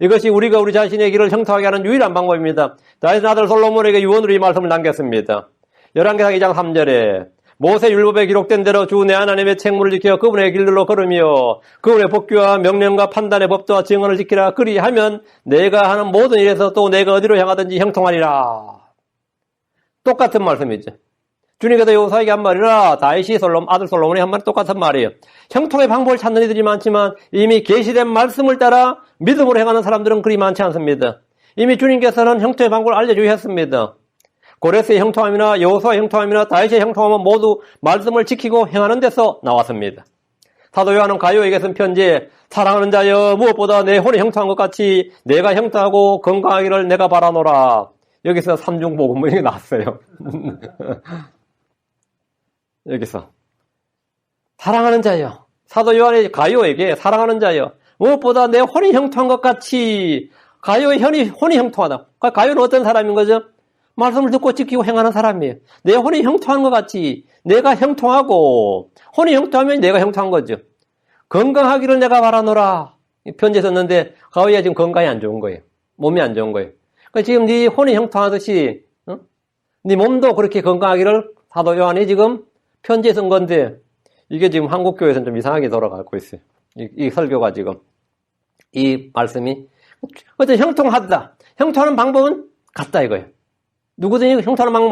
Speaker 1: 이것이 우리가 우리 자신의 길을 형통하게 하는 유일한 방법입니다. 다윗의 아들 솔로몬에게 유언으로 이 말씀을 남겼습니다. 열왕기상 2장 3절에 모세 율법에 기록된 대로 주 내 하나님의 책무를 지켜 그분의 길들로 걸으며 그분의 법규와 명령과 판단의 법도와 증언을 지키라. 그리하면 내가 하는 모든 일에서 또 내가 어디로 향하든지 형통하리라. 똑같은 말씀이죠. 주님께서 여호수아에게 한 말이라 다윗이 아들 솔로몬이 한 말 똑같은 말이에요. 형통의 방법을 찾는 이들이 많지만 이미 계시된 말씀을 따라 믿음으로 행하는 사람들은 그리 많지 않습니다. 이미 주님께서는 형통의 방법을 알려주셨습니다. 고레스의 형통함이나 여호수아의 형통함이나 다윗의 형통함은 모두 말씀을 지키고 행하는 데서 나왔습니다. 사도 요한은 가요에게 쓴 편지에 사랑하는 자여 무엇보다 내 혼이 형통한 것 같이 내가 형통하고 건강하기를 내가 바라노라. 여기서 삼중복음 이게 나왔어요. 여기서 사랑하는 자여 사도 요한이 가요에게 사랑하는 자여 무엇보다 내 혼이 형통한 것 같이 가요의 혼이 형통하다. 가요는 어떤 사람인 거죠? 말씀을 듣고 지키고 행하는 사람이에요. 내 혼이 형통한 것 같이 내가 형통하고 혼이 형통하면 내가 형통한 거죠. 건강하기를 내가 바라노라. 편지에 썼는데 가오이가 지금 건강이 안 좋은 거예요. 몸이 안 좋은 거예요. 그러니까 지금 네 혼이 형통하듯이 네 몸도 그렇게 건강하기를 사도 요한이 지금 편지에 쓴 건데 이게 지금 한국교회에서는 좀 이상하게 돌아가고 있어요. 이 설교가 지금 이 말씀이 어쨌든 형통하다. 형통하는 방법은 같다 이거예요. 누구든지 형통하는 방법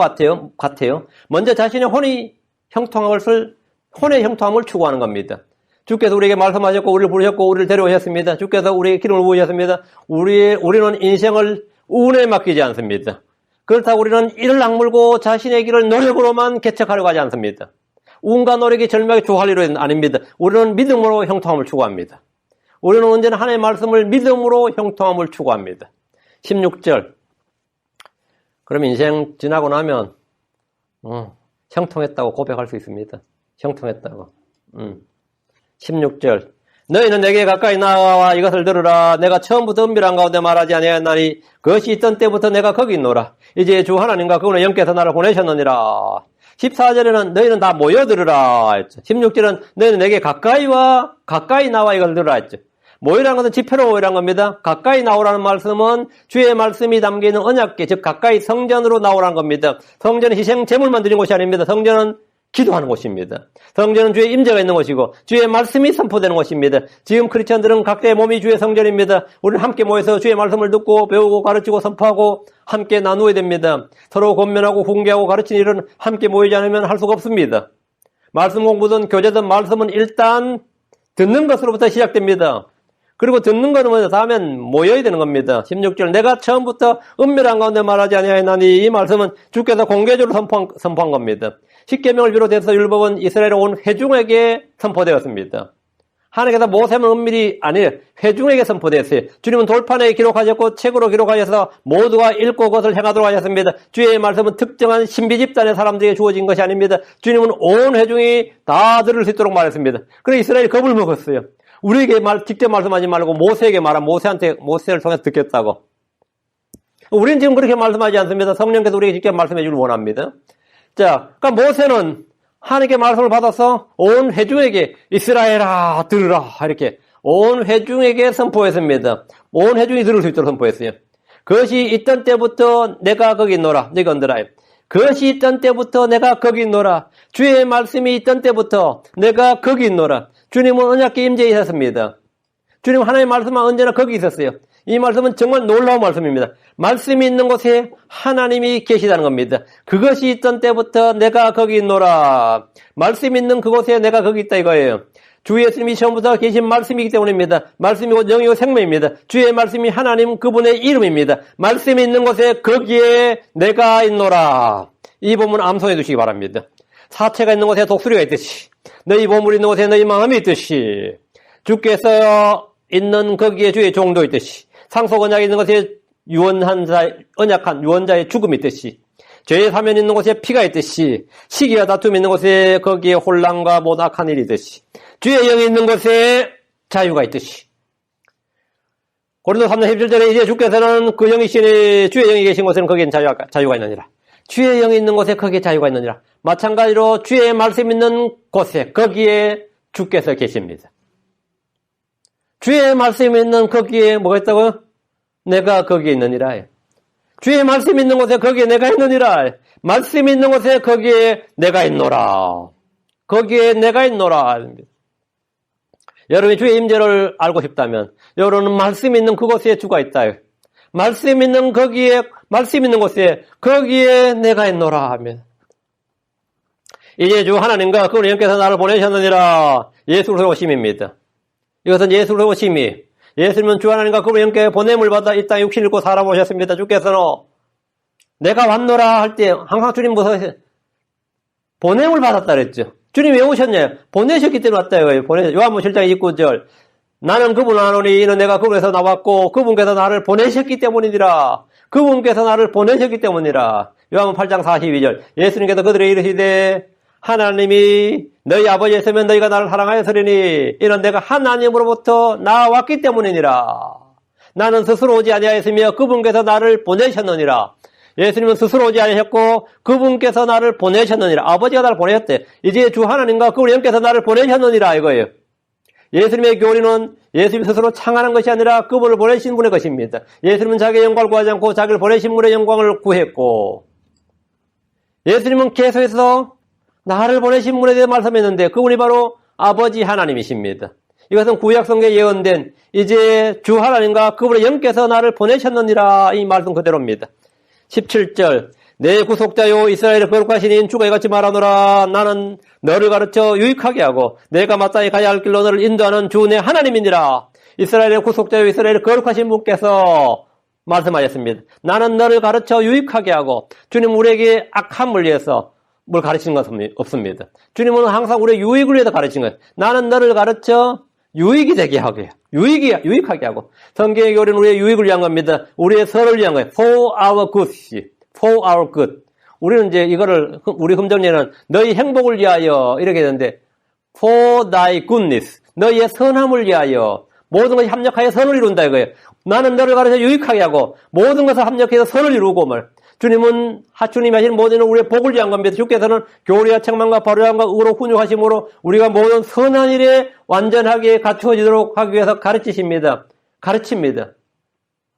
Speaker 1: 같아요. 먼저 자신의 혼의 형통함을 추구하는 겁니다. 주께서 우리에게 말씀하셨고 우리를 부르셨고 우리를 데려오셨습니다. 주께서 우리에게 기름을 부으셨습니다. 우리는 인생을 운에 맡기지 않습니다. 그렇다고 우리는 이를 악물고 자신의 길을 노력으로만 개척하려고 하지 않습니다. 운과 노력이 절묘하게 조화할 일은 아닙니다. 우리는 믿음으로 형통함을 추구합니다. 우리는 언제나 하나님의 말씀을 믿음으로 형통함을 추구합니다. 16절. 그럼 인생 지나고 나면 형통했다고 고백할 수 있습니다. 형통했다고. 16절. 너희는 내게 가까이 나와 이것을 들으라. 내가 처음부터 은밀한 가운데 말하지 아니하였나니 그것이 있던 때부터 내가 거기 있노라. 이제 주 하나님과 그분의 영께서 나를 보내셨느니라. 14절에는 너희는 다 모여 들으라 했죠. 16절은 너희는 내게 가까이 나와 이걸 들으라 했죠. 모이라는 것은 집회로 모이라는 겁니다. 가까이 나오라는 말씀은 주의 말씀이 담겨있는 언약궤, 즉 가까이 성전으로 나오라는 겁니다. 성전은 희생 제물만 드리는 곳이 아닙니다. 성전은 기도하는 곳입니다. 성전은 주의 임재가 있는 곳이고 주의 말씀이 선포되는 곳입니다. 지금 크리스천들은 각자의 몸이 주의 성전입니다. 우리는 함께 모여서 주의 말씀을 듣고 배우고 가르치고 선포하고 함께 나누어야 됩니다. 서로 권면하고 훈계하고 가르치는 일은 함께 모이지 않으면 할 수가 없습니다. 말씀 공부든 교제든 말씀은 일단 듣는 것으로부터 시작됩니다. 그리고 듣는 거는 뭐냐? 다음엔 모여야 되는 겁니다. 16절. 내가 처음부터 은밀한 가운데 말하지 아니하였나니 이 말씀은 주께서 공개적으로 선포한 겁니다. 십계명을 비롯해서 율법은 이스라엘 온 회중에게 선포되었습니다. 하나님께서 모세만 은밀히 아니에요. 회중에게 선포되었어요. 주님은 돌판에 기록하셨고 책으로 기록하셔서 모두가 읽고 그것을 행하도록 하셨습니다. 주의 말씀은 특정한 신비 집단의 사람들에게 주어진 것이 아닙니다. 주님은 온 회중이 다 들을 수 있도록 말했습니다. 그래서 이스라엘이 겁을 먹었어요. 우리에게 직접 말씀하지 말고 모세에게 말한 모세를 통해서 듣겠다고. 우리는 지금 그렇게 말씀하지 않습니다. 성령께서 우리에게 직접 말씀해 주길 원합니다. 자, 그러니까 모세는 하나님께 말씀을 받아서 온 회중에게 이스라엘아 들으라 이렇게 온 회중에게 선포했습니다. 온 회중이 들을 수 있도록 선포했어요. 그것이 있던 때부터 내가 거기 있노라. 너희가 언더라. 그것이 있던 때부터 내가 거기 있노라. 주의 말씀이 있던 때부터 내가 거기 있노라. 주님은 언약궤 임재에 있었습니다. 주님 하나님의 말씀은 언제나 거기 있었어요. 이 말씀은 정말 놀라운 말씀입니다. 말씀이 있는 곳에 하나님이 계시다는 겁니다. 그것이 있던 때부터 내가 거기 있노라. 말씀이 있는 그곳에 내가 거기 있다 이거예요. 주 예수님이 처음부터 계신 말씀이기 때문입니다. 말씀이 곧 영이고 생명입니다. 주의 말씀이 하나님 그분의 이름입니다. 말씀이 있는 곳에 거기에 내가 있노라. 이 본문 암송해 두시기 바랍니다. 사체가 있는 곳에 독수리가 있듯이 너희 보물이 있는 곳에 너희 마음이 있듯이 주께서 있는 거기에 주의 종도 있듯이 상속 언약이 있는 곳에 언약한 유언자의 죽음이 있듯이 죄의 사면이 있는 곳에 피가 있듯이 시기와 다툼이 있는 곳에 거기에 혼란과 모든 악한 일이 있듯이 주의 영이 있는 곳에 자유가 있듯이 고린도 3장 17절에 이제 주께서는 그 영이시니 주의 영이 계신 곳에는 거기에는 자유가 있느니라. 주의 영이 있는 곳에 거기에 자유가 있느니라. 마찬가지로 주의 말씀 있는 곳에 거기에 주께서 계십니다. 주의 말씀이 있는 거기에 뭐가 있다고요? 내가 거기에 있느니라. 주의 말씀이 있는 곳에 거기에 내가 있느니라. 말씀이 있는 곳에 거기에 내가 있노라. 거기에 내가 있노라. 여러분이 주의 임재를 알고 싶다면 여러분은 말씀이 있는 그곳에 주가 있다. 말씀 있는 거기에 말씀 있는 곳에 거기에 내가 있노라 하면 이제 주 하나님과 그분의 영께서 나를 보내셨느니라. 예수로의 오심입니다. 이것은 예수로의 오심이 예수님은 주 하나님과 그분의 영께 보냄을 받아 이 땅에 육신을 입고 살아보셨습니다. 주께서는 내가 왔노라 할 때 항상 주님 무서워서 보냄을 받았다 그랬죠. 주님 왜 오셨냐? 보내셨기 때문에 왔다 이거예요. 요한복음 7장 29절 나는 그분을 아노니 이는 내가 그분에서 나왔고 그분께서 나를 보내셨기 때문이니라. 그분께서 나를 보내셨기 때문이라. 요한복음 8장 42절 예수님께서 그들에게 이르시되 하나님이 너희 아버지였으면 너희가 나를 사랑하였으리니 이는 내가 하나님으로부터 나왔기 때문이니라. 나는 스스로 오지 아니하였으며 그분께서 나를 보내셨느니라. 예수님은 스스로 오지 아니하셨고 그분께서 나를 보내셨느니라. 아버지가 나를 보내셨대. 이제 주 하나님과 그분의 영께서 나를 보내셨느니라 이거예요. 예수님의 교리는 예수님 스스로 창안한 것이 아니라 그분을 보내신 분의 것입니다. 예수님은 자기의 영광을 구하지 않고 자기를 보내신 분의 영광을 구했고 예수님은 계속해서 나를 보내신 분에 대해 말씀했는데 그분이 바로 아버지 하나님이십니다. 이것은 구약성경에 예언된 이제 주 하나님과 그분의 영께서 나를 보내셨느니라 이 말씀 그대로입니다. 17절 내 구속자요 이스라엘의 거룩하신 이인 주가 이같이 말하노라. 나는 너를 가르쳐 유익하게 하고 내가 마땅히 가야 할 길로 너를 인도하는 주 내 하나님이니라. 이스라엘의 구속자요 이스라엘의 거룩하신 분께서 말씀하셨습니다. 나는 너를 가르쳐 유익하게 하고 주님 우리에게 악함을 위해서 뭘 가르치는 것은 없습니다. 주님은 항상 우리의 유익을 위해서 가르치는 거예요. 나는 너를 가르쳐 유익이 되게 하게 해요. 유익하게 하고. 성경의 교리는 우리의 유익을 위한 겁니다. 우리의 선을 위한 거예요. For our good. For our good. 우리는 이제 이거를, 우리 금정리는 너희 행복을 위하여 이렇게 되는데, For thy goodness. 너희의 선함을 위하여. 모든 것이 합력하여 선을 이룬다 이거예요. 나는 너를 가르쳐 유익하게 하고, 모든 것을 합력해서 선을 이루고 말. 주님이 하시는 모든 우리의 복을 위한 겁니다. 주께서는 교리와 책망과 바로함과 의로 훈육하심으로 우리가 모든 선한 일에 완전하게 갖추어지도록 하기 위해서 가르치십니다. 가르칩니다.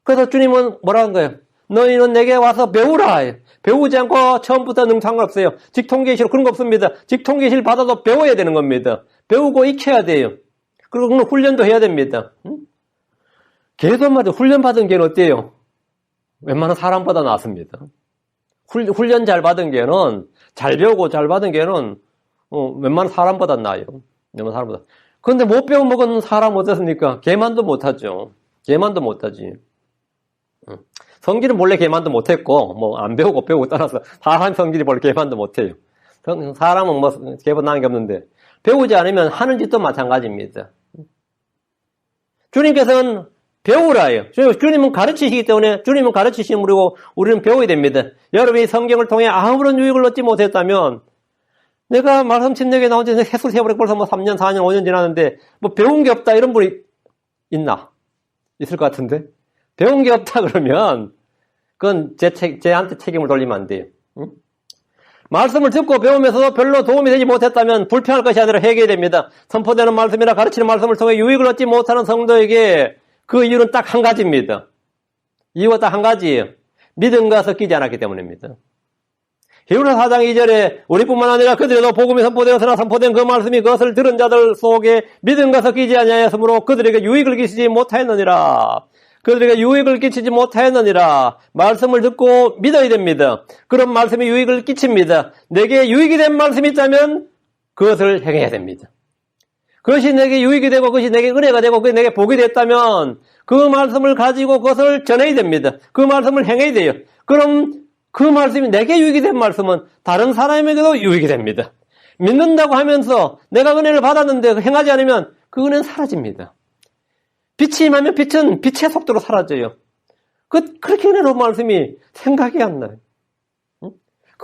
Speaker 1: 그래서 주님은 뭐라 한 거예요? 너희는 내게 와서 배우라. 배우지 않고 처음부터 능 상관없어요. 직통계실 그런 거 없습니다. 직통계실 받아도 배워야 되는 겁니다. 배우고 익혀야 돼요. 그리고 그건 훈련도 해야 됩니다. 개선마다 훈련 받은 게는 어때요? 웬만한 사람보다 낫습니다. 훈련 잘 받은 게는, 잘 배우고 잘 받은 게는, 웬만한 사람보다 나아요. 웬만한 사람보다. 그런데 못 배워 먹은 사람 어떻습니까? 개만도 못하죠. 개만도 못하지. 성질은 원래 개만도 못했고, 뭐, 안 배우고 따라서, 사람 성질이 원래 개만도 못해요. 사람은 뭐, 개보다 나은 게 없는데, 배우지 않으면 하는 짓도 마찬가지입니다. 주님께서는 배우라요. 주님은 가르치시기 때문에 주님은 가르치시는 분이고 우리는 배워야 됩니다. 여러분이 성경을 통해 아무런 유익을 얻지 못했다면 내가 말씀 침례에 나온 지 해수 세월에 벌써 뭐 3년, 4년, 5년 지났는데 뭐 배운 게 없다 이런 분이 있나? 있을 것 같은데? 배운 게 없다 그러면 그건 제한테 책임을 돌리면 안 돼요. 응? 말씀을 듣고 배우면서도 별로 도움이 되지 못했다면 불평할 것이 아니라 회개됩니다. 선포되는 말씀이나 가르치는 말씀을 통해 유익을 얻지 못하는 성도에게 그 이유는 딱 한 가지입니다. 이유가 딱 한 가지예요. 믿음과 섞이지 않았기 때문입니다. 히브리서 4장 2절에 우리뿐만 아니라 그들에도 복음이 선포되었으나 선포된 그 말씀이 그것을 들은 자들 속에 믿음과 섞이지 아니하였으므로 그들에게 유익을 끼치지 못하였느니라. 그들에게 유익을 끼치지 못하였느니라. 말씀을 듣고 믿어야 됩니다. 그런 말씀이 유익을 끼칩니다. 내게 유익이 된 말씀이 있다면 그것을 행해야 됩니다. 그것이 내게 유익이 되고 그것이 내게 은혜가 되고 그것이 내게 복이 됐다면 그 말씀을 가지고 그것을 전해야 됩니다. 그 말씀을 행해야 돼요. 그럼 그 말씀이 내게 유익이 된 말씀은 다른 사람에게도 유익이 됩니다. 믿는다고 하면서 내가 은혜를 받았는데 행하지 않으면 그 은혜는 사라집니다. 빛이 임하면 빛은 빛의 속도로 사라져요. 그렇게 은혜로운 말씀이 생각이 안 나요.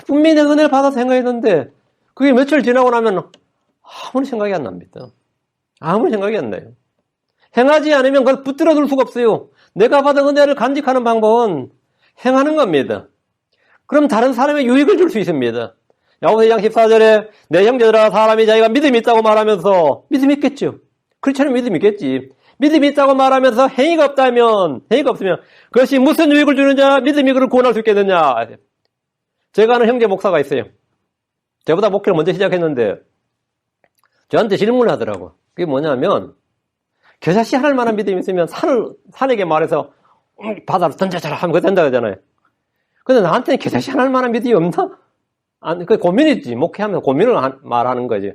Speaker 1: 분명히 내가 은혜를 받아서 생각했는데 그게 며칠 지나고 나면 아무리 생각이 안 납니다. 아무리 생각이 안 나요. 행하지 않으면 그걸 붙들어 둘 수가 없어요. 내가 받은 은혜를 간직하는 방법은 행하는 겁니다. 그럼 다른 사람의 유익을 줄 수 있습니다. 야고보서 2장 14절에 내 형제들아 사람이 자기가 믿음이 있다고 말하면서 믿음이 있겠죠. 그렇잖아요. 믿음이 있겠지. 믿음이 있다고 말하면서 행위가 없으면 그것이 무슨 유익을 주느냐 믿음이 그를 구원할 수 있겠느냐. 제가 아는 형제 목사가 있어요. 저보다 목회를 먼저 시작했는데 저한테 질문을 하더라고. 그게 뭐냐면 겨자씨 할 만한 믿음이 있으면 산에게 말해서 바다로 던져줘라 하면 그거 된다 그러잖아요. 근데 나한테는 겨자씨 할 만한 믿음이 없나? 아니, 그 고민이지. 목회하면서 고민을 말하는 거지.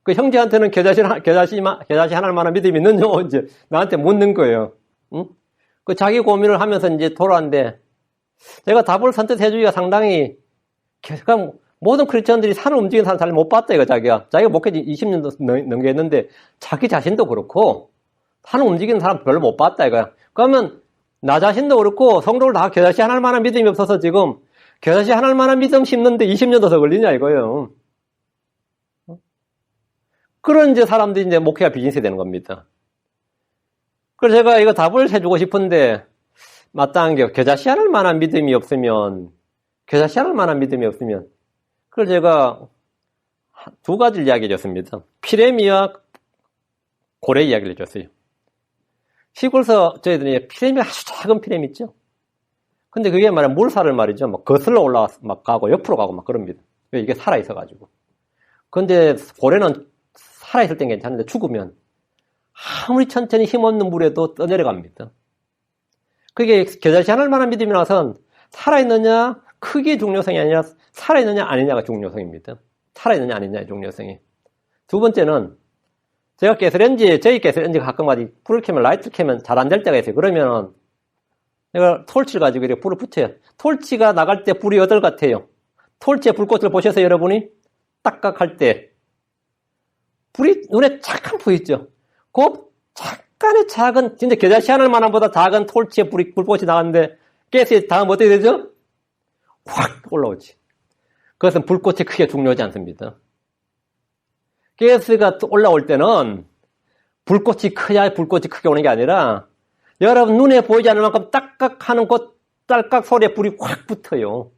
Speaker 1: 그 형제한테는 겨자씨 할 만한 믿음이 있느냐 이제 나한테 묻는 거예요. 응? 그 자기 고민을 하면서 이제 돌아왔는데 제가 답을 선택해주기가 상당히 모든 크리스천들이 산을 움직이는 사람 잘 못 봤다, 이거, 자기가 목회 20년 넘게 했는데, 자기 자신도 그렇고, 산을 움직이는 사람 별로 못 봤다, 이거야. 그러면, 나 자신도 그렇고, 성도를 다 겨자씨 하나할 만한 믿음이 없어서 지금, 겨자씨 하나할 만한 믿음 심는데 20년도 더 걸리냐, 이거예요. 그런 이제 사람들이 이제 목회가 비즈니스 되는 겁니다. 그래서 제가 이거 답을 해주고 싶은데, 마땅한 게, 겨자씨 하나할 만한 믿음이 없으면, 그걸 제가 두 가지를 이야기해 줬습니다. 피레미와 고래 이야기를 해줬어요. 시골서 저희들이 피레미 아주 작은 피레미 있죠? 근데 그게 말이야 물살을 말이죠. 막 거슬러 올라가서 막 가고 옆으로 가고 막 그럽니다. 왜 이게 살아있어가지고. 근데 고래는 살아있을 땐 괜찮은데 죽으면 아무리 천천히 힘없는 물에도 떠내려갑니다. 그게 겨자씨 하나할 만한 믿음이 나선 살아있느냐 크기의 중요성이 아니라 살아있느냐 아니냐가 중요성입니다. 살아있느냐 아니냐의 중요성이. 두 번째는 저희 가스레인지가 가끔가다 불을 켜면 라이트를 켜면 잘 안 될 때가 있어요. 그러면 내가 톨치를 가지고 이렇게 불을 붙여요. 톨치가 나갈 때 불이 어떨 것 같아요? 톨치의 불꽃을 보셔서 여러분이 딱딱할 때 불이 눈에 잠깐 보이죠? 그 잠깐의 작은, 진짜 겨자씨 하늘만한 보다 작은 톨치의 불꽃이 나갔는데 가스에 닿으면 어떻게 되죠? 확 올라오지. 그것은 불꽃이 크게 중요하지 않습니다. 가스가 올라올 때는 불꽃이 크야 불꽃이 크게 오는 게 아니라 여러분 눈에 보이지 않을 만큼 딱딱하는 그 딸깍 소리에 불이 확 붙어요.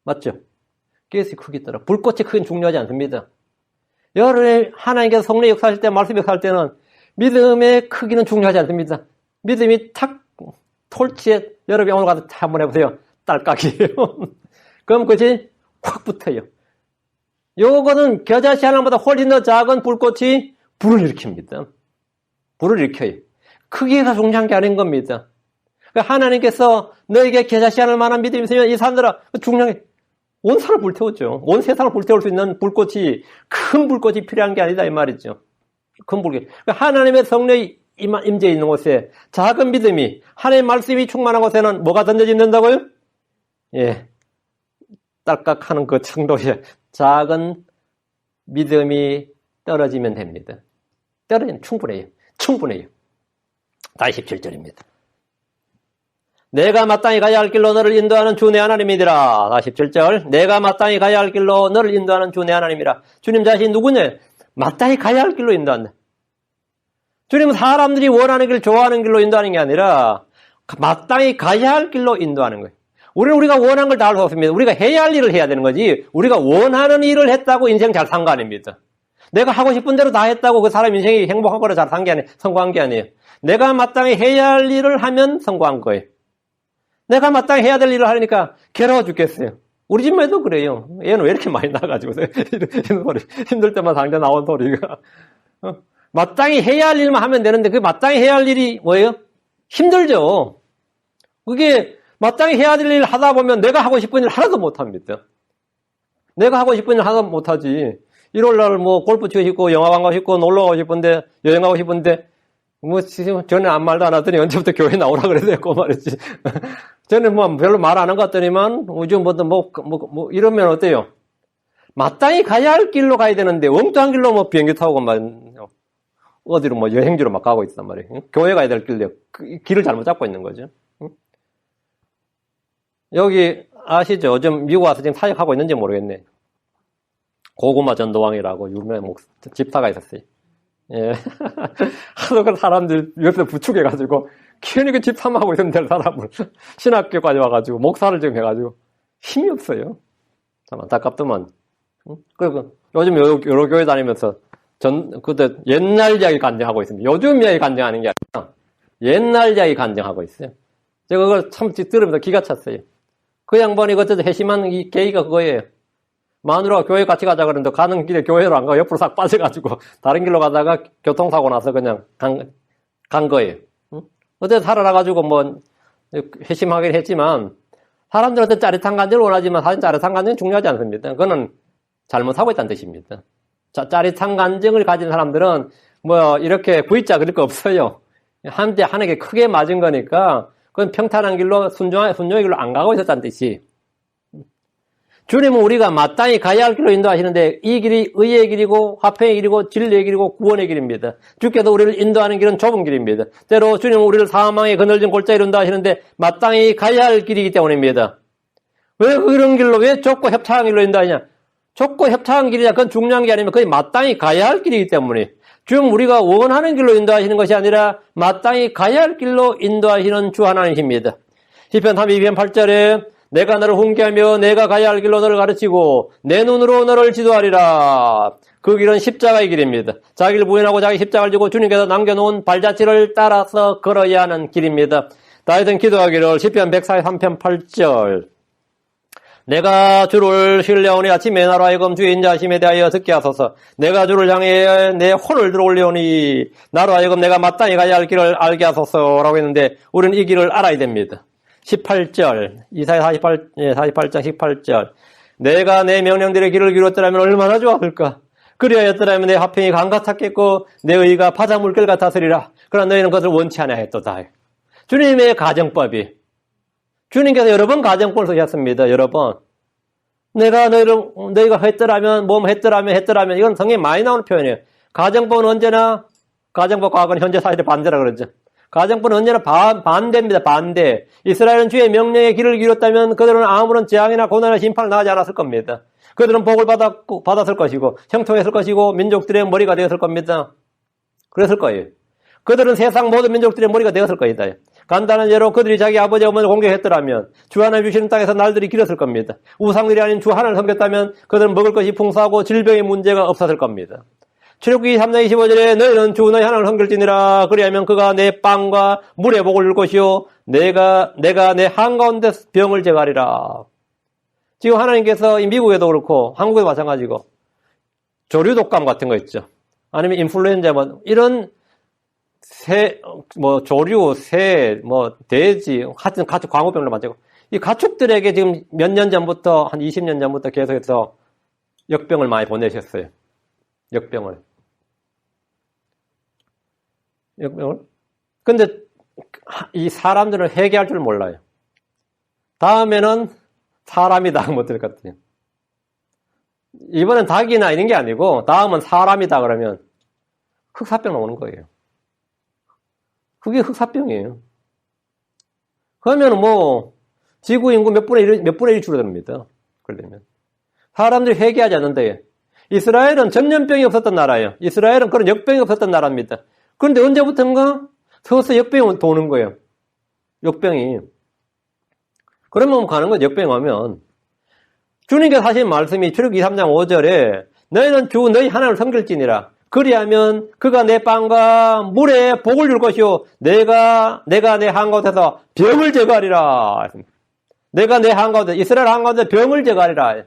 Speaker 1: 맞죠? 가스의 크기 따라 불꽃이 크긴 중요하지 않습니다. 여러분이 하나님께서 성령 역사하실 때, 말씀 역사할 때는 믿음의 크기는 중요하지 않습니다. 믿음이 탁 톨치에 여러분이 오늘 가서 한번 해보세요. 딸깍이에요. 그럼 그것이 확 붙어요. 요거는 겨자씨 하나보다 훨씬 더 작은 불꽃이 불을 일으킵니다. 불을 일으켜요. 크기가 중요한 게 아닌 겁니다. 그러니까 하나님께서 너에게 겨자씨 하늘 만한 믿음이 있으면 이 사람들아 중요한 게 온 산을 불태우죠. 온 세상을 불태울 수 있는 불꽃이 큰 불꽃이 필요한 게 아니다 이 말이죠. 큰 불꽃. 그러니까 하나님의 성령이 임재해 있는 곳에 작은 믿음이 하나님의 말씀이 충만한 곳에는 뭐가 던져진다고요? 예, 딸깍하는 그 정도의 작은 믿음이 떨어지면 됩니다. 떨어지면 충분해요. 충분해요. 다시 17절입니다. 내가 마땅히 가야 할 길로 너를 인도하는 주 내 하나님이니라. 다시 17절. 내가 마땅히 가야 할 길로 너를 인도하는 주 내 하나님이라. 주님 자신이 누구냐? 마땅히 가야 할 길로 인도한다. 주님은 사람들이 원하는 길, 좋아하는 길로 인도하는 게 아니라 마땅히 가야 할 길로 인도하는 거예요. 우리가 원하는 걸 다 할 수 없습니다. 우리가 해야 할 일을 해야 되는 거지 우리가 원하는 일을 했다고 인생 잘 산 거 아닙니다. 내가 하고 싶은 대로 다 했다고 그 사람 인생이 행복하거나 잘 산 게 아니에요. 성공한 게 아니에요. 내가 마땅히 해야 할 일을 하면 성공한 거예요. 내가 마땅히 해야 될 일을 하니까 괴로워 죽겠어요. 우리 집에도 그래요. 얘는 왜 이렇게 많이 나가지고 이런 소리. 힘들 때만 상자 나온 소리가. 마땅히 해야 할 일만 하면 되는데 그 마땅히 해야 할 일이 뭐예요? 힘들죠. 그게 마땅히 해야 될 일을 하다 보면 내가 하고 싶은 일 하나도 못합니다. 내가 하고 싶은 일 하나도 못하지. 일요일날 뭐 골프 치고 싶고 영화관 가고 싶고 놀러 가고 싶은데 여행 가고 싶은데 뭐 지금 전에 아무 말도 안 하더니 언제부터 교회 나오라 그래야 고 말했지. 저는 뭐 별로 말 안 한 것 같더니만 요즘부터 뭐 이러면 어때요? 마땅히 가야 할 길로 가야 되는데 엉뚱한 길로 뭐 비행기 타고 막 어디로 뭐 여행지로 막 가고 있단 말이에요. 교회 가야 될 길로 길을 잘못 잡고 있는 거죠. 여기 아시죠? 요즘 미국 와서 지금 사역하고 있는지 모르겠네. 고구마 전도왕이라고 유명한 집사가 있었어요. 예. 하도 그 사람들 옆에서 부축해가지고, 괜히 그 집사하고 있으면 될 사람을 신학교까지 와가지고, 목사를 지금 해가지고, 힘이 없어요. 참 안타깝더만. 그리고 요즘 여러 교회 다니면서, 그때 옛날 이야기 간증하고 있습니다. 요즘 이야기 간증하는 게 아니라, 옛날 이야기 간증하고 있어요. 제가 그걸 참 들으면서 기가 찼어요. 그 양반이 그때 회심한 이 계기가 그거예요. 마누라가 교회 같이 가자 그러는데 가는 길에 교회로 안 가고 옆으로 싹 빠져가지고 다른 길로 가다가 교통사고 나서 그냥 간 거예요. 어제 살아나가지고 뭐 회심하긴 했지만 사람들한테 짜릿한 간증을 원하지만 사실 짜릿한 간증은 중요하지 않습니다. 그거는 잘못하고 있다는 뜻입니다. 짜릿한 간증을 가진 사람들은 뭐 이렇게 V자 그럴 거 없어요. 한때 하나님께 크게 맞은 거니까 그건 평탄한 길로 순종의 길로 안 가고 있었다는 뜻이. 주님은 우리가 마땅히 가야 할 길로 인도하시는데 이 길이 의의 길이고 화평의 길이고 진리의 길이고 구원의 길입니다. 주께서 우리를 인도하는 길은 좁은 길입니다. 때로 주님은 우리를 사망의 그늘진 골짜기로 인도하시는데 마땅히 가야 할 길이기 때문입니다. 왜 그런 길로 왜 좁고 협착한 길로 인도하냐? 좁고 협착한 길이냐 그건 중요한 게 아니면 그게 마땅히 가야 할 길이기 때문에 지금 우리가 원하는 길로 인도하시는 것이 아니라 마땅히 가야 할 길로 인도하시는 주 하나님이십니다. 시편 32편 8절에 내가 너를 훈계하며 내가 가야 할 길로 너를 가르치고 내 눈으로 너를 지도하리라. 그 길은 십자가의 길입니다. 자기를 부인하고 자기 십자가를 지고 주님께서 남겨놓은 발자취를 따라서 걸어야 하는 길입니다. 다윗은 기도하기를 시편 143편 8절 내가 주를 신뢰하오니 아침에 나로 하여금 주의 인자하심에 대하여 듣게 하소서. 내가 주를 향해 내 혼을 들어올리오니 나로 하여금 내가 마땅히 가야 할 길을 알게 하소서라고 했는데 우리는 이 길을 알아야 됩니다. 18절, 이사야 48장 18절. 내가 내 명령들의 길을 기울였더라면 얼마나 좋았을까? 그리하였더라면 내 화평이 강 같았겠고 내 의가 바다 물결 같았으리라. 그러나 너희는 그것을 원치 않아 했도다. 주님의 가정법이 주님께서 여러 번 가정법을 쓰셨습니다. 여러 번. 너희가 했더라면, 했더라면, 이건 성경에 많이 나오는 표현이에요. 가정법은 언제나, 가정법 과거는 현재 사실의 반대라 그러죠. 가정법은 언제나 반대입니다. 반대. 이스라엘은 주의 명령에 귀를 기울였다면 그들은 아무런 재앙이나 고난이나 심판을 당하지 않았을 겁니다. 그들은 복을 받았을 것이고, 형통했을 것이고, 민족들의 머리가 되었을 겁니다. 그랬을 거예요. 그들은 세상 모든 민족들의 머리가 되었을 것이다. 간단한 예로 그들이 자기 아버지 어머니를 공격했더라면 주 하나님 주시는 땅에서 날들이 길었을 겁니다. 우상들이 아닌 주 하나를 섬겼다면 그들은 먹을 것이 풍성하고 질병의 문제가 없었을 겁니다. 출애굽기 3장 25절에 너희는 주 너희 하나님을 섬길지니라. 그리하면 그가 내 빵과 물에 복을 줄 것이요 내가 내 한가운데 병을 제거하리라. 지금 하나님께서 미국에도 그렇고 한국에도 마찬가지고 조류 독감 같은 거 있죠. 아니면 인플루엔자 이런 조류, 새, 돼지, 하여튼 가축 광우병을 맞고, 이 가축들에게 지금 몇 년 전부터, 한 20년 전부터 계속해서 역병을 많이 보내셨어요. 역병을. 근데 이 사람들은 회개할 줄 몰라요. 다음에는 사람이다, 못 들을 것 같아요. 이번엔 닭이나 이런 게 아니고, 다음은 사람이다 그러면 흑사병 오는 거예요. 그게 흑사병이에요. 그러면 지구 인구 몇 분의 1 줄어듭니다. 그러려면. 사람들이 회개하지 않는데, 이스라엘은 전염병이 없었던 나라예요. 이스라엘은 그런 역병이 없었던 나라입니다. 그런데 언제부턴가 서서 역병이 도는 거예요. 역병이. 그러면 가는 거죠. 역병이 오면. 주님께서 하신 말씀이 출애굽기 3장 5절에 너희는 주 너희 하나님을 섬길지니라. 그리하면 그가 내 빵과 물에 복을 줄 것이요 내가 내 한가운데서 병을 제거하리라. 내가 내 한가운데 이스라엘 한가운데 병을 제거하리라.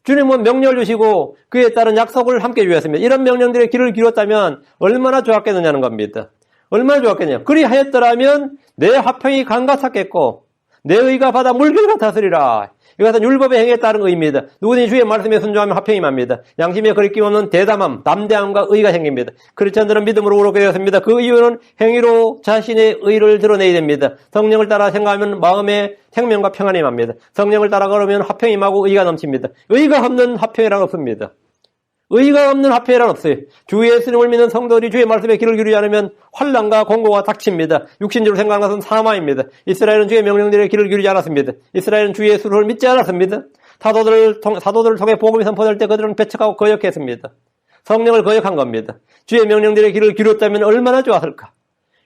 Speaker 1: 주님은 명령을 주시고 그에 따른 약속을 함께 주셨습니다. 이런 명령들의 길을 기울였다면 얼마나 좋았겠느냐는 겁니다. 얼마나 좋았겠냐. 그리하였더라면 내 화평이 강과 찼겠고 내 의가 바다 물결 같았으리라. 이것은 율법의 행위에 따른 의입니다. 누구든지 주의 말씀에 순종하면 화평이 맙니다. 양심에 거리낌 없는 대담함, 담대함과 의가 생깁니다. 크리스천들은 믿음으로 오르게 되었습니다. 그 이유는 행위로 자신의 의를 드러내야 됩니다. 성령을 따라 생각하면 마음에 생명과 평안이 맙니다. 성령을 따라 걸으면 화평이 마고 의가 넘칩니다. 의가 없는 화평이란 없습니다. 의가 없는 화평이란 없어요. 주 예수님을 믿는 성도들이 주의 말씀에 귀를 기울이지 않으면 환난과 공고가 닥칩니다. 육신적으로 생각하는 것은 사마입니다. 이스라엘은 주의 명령들에 귀를 기울이지 않았습니다. 이스라엘은 주 예수를 믿지 않았습니다. 사도들을 통해 복음이 선포될 때 그들은 배척하고 거역했습니다. 성령을 거역한 겁니다. 주의 명령들에 귀를 기울였다면 얼마나 좋았을까.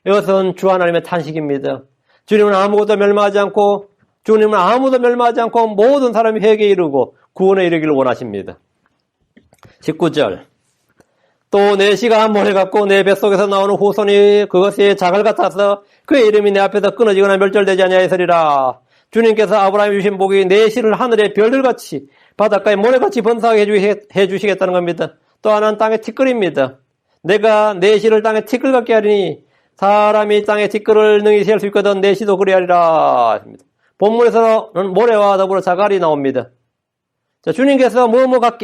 Speaker 1: 이것은 주 하나님의 탄식입니다. 주님은 아무도 멸망하지 않고 모든 사람이 회개에 이르고 구원에 이르기를 원하십니다. 19절 또 내 씨가 모래 같고 내 뱃속에서 나오는 후손이 그것이 자갈 같아서 그의 이름이 내 앞에서 끊어지거나 멸절되지 아니하였으리라. 주님께서 아브라함이 주신 복이 내 씨를 하늘의 별들같이 바닷가의 모래같이 번성하게 해주시겠다는 겁니다. 또 하나는 땅의 티끌입니다. 내가 내 씨를 땅에 티끌 같게 하리니 사람이 땅의 티끌을 능히 셀 수 있거든 내 씨도 그리하리라. 본문에서는 모래와 더불어 자갈이 나옵니다. 자, 주님께서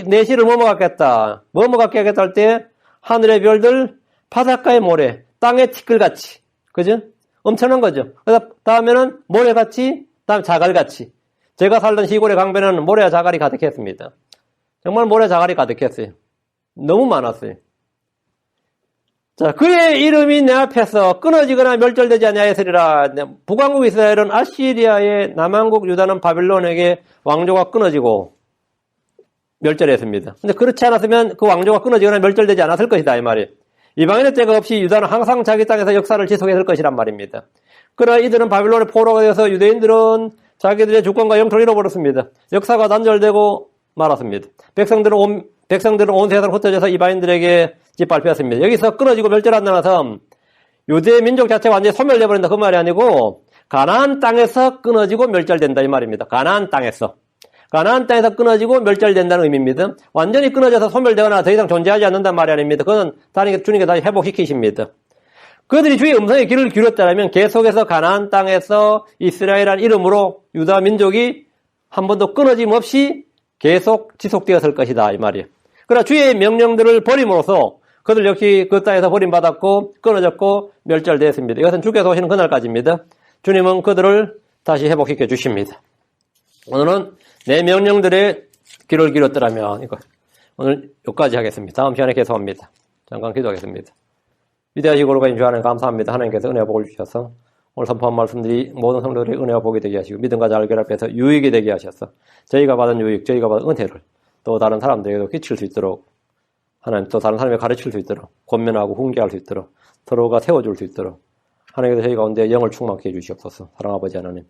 Speaker 1: 내 씨를 갖겠다. 갖게 하겠다 할 때, 하늘의 별들, 바닷가의 모래, 땅의 티끌같이. 그죠? 엄청난 거죠. 그래서 다음에는 모래같이, 다음 자갈같이. 제가 살던 시골의 강변에는 모래와 자갈이 가득했습니다. 정말 모래 자갈이 가득했어요. 너무 많았어요. 자, 그의 이름이 내 앞에서 끊어지거나 멸절되지 아니하였으리라. 북왕국 이스라엘은 아시리아의 남왕국 유다는 바빌론에게 왕조가 끊어지고, 멸절했습니다. 근데 그렇지 않았으면 그 왕조가 끊어지거나 멸절되지 않았을 것이다 이 말이에요. 이방인의 때가 없이 유다는 항상 자기 땅에서 역사를 지속했을 것이란 말입니다. 그러나 이들은 바빌론의 포로가 되어서 유대인들은 자기들의 주권과 영토를 잃어버렸습니다. 역사가 단절되고 말았습니다. 백성들은 온 세상으로 흩어져서 이방인들에게 짓밟혔습니다. 여기서 끊어지고 멸절한다는 것은 유대 민족 자체가 완전히 소멸되어버린다 그 말이 아니고 가나안 땅에서 끊어지고 멸절된다 이 말입니다. 가나안 땅에서 끊어지고 멸절된다는 의미입니다. 완전히 끊어져서 소멸되거나 더 이상 존재하지 않는다는 말이 아닙니다. 그건 주님께 다시 회복시키십니다. 그들이 주의 음성에 귀를 기울였다면 계속해서 가나안 땅에서 이스라엘이라는 이름으로 유다 민족이 한 번도 끊어짐 없이 계속 지속되었을 것이다 이 말이에요. 그러나 주의 명령들을 버림으로써 그들 역시 그 땅에서 버림받았고 끊어졌고 멸절되었습니다. 이것은 주께서 오시는 그날까지입니다. 주님은 그들을 다시 회복시켜 주십니다. 오늘은 내 명령들의 귀를 기울였더라면 이거 오늘 여기까지 하겠습니다. 다음 시간에 계속합니다. 잠깐 기도하겠습니다. 위대하시고 오르가신 주 하나님 감사합니다. 하나님께서 은혜와 복을 주셔서 오늘 선포한 말씀들이 모든 성도들의 은혜와 복이 되게 하시고 믿음과 자결 앞에서 유익이 되게 하셔서 저희가 받은 유익, 저희가 받은 은혜를 또 다른 사람들에게도 끼칠 수 있도록 하나님 또 다른 사람에게 가르칠 수 있도록 권면하고 훈계할 수 있도록 서로가 세워줄 수 있도록 하나님께서 저희 가운데 영을 충만케 해주시옵소서. 사랑 아버지 하나님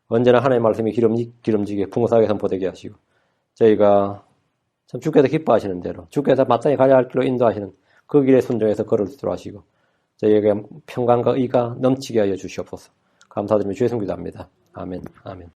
Speaker 1: 언제나 하나님의 말씀이 기름지게 풍성하게 선포되게 하시고 저희가 참 주께서 기뻐하시는 대로 주께서 마땅히 가야 할 길로 인도하시는 그 길에 순종해서 걸을 수 있도록 하시고 저희에게 평강과 의가 넘치게 하여 주시옵소서. 감사드리며 주의 성기도합니다. 아멘. 아멘.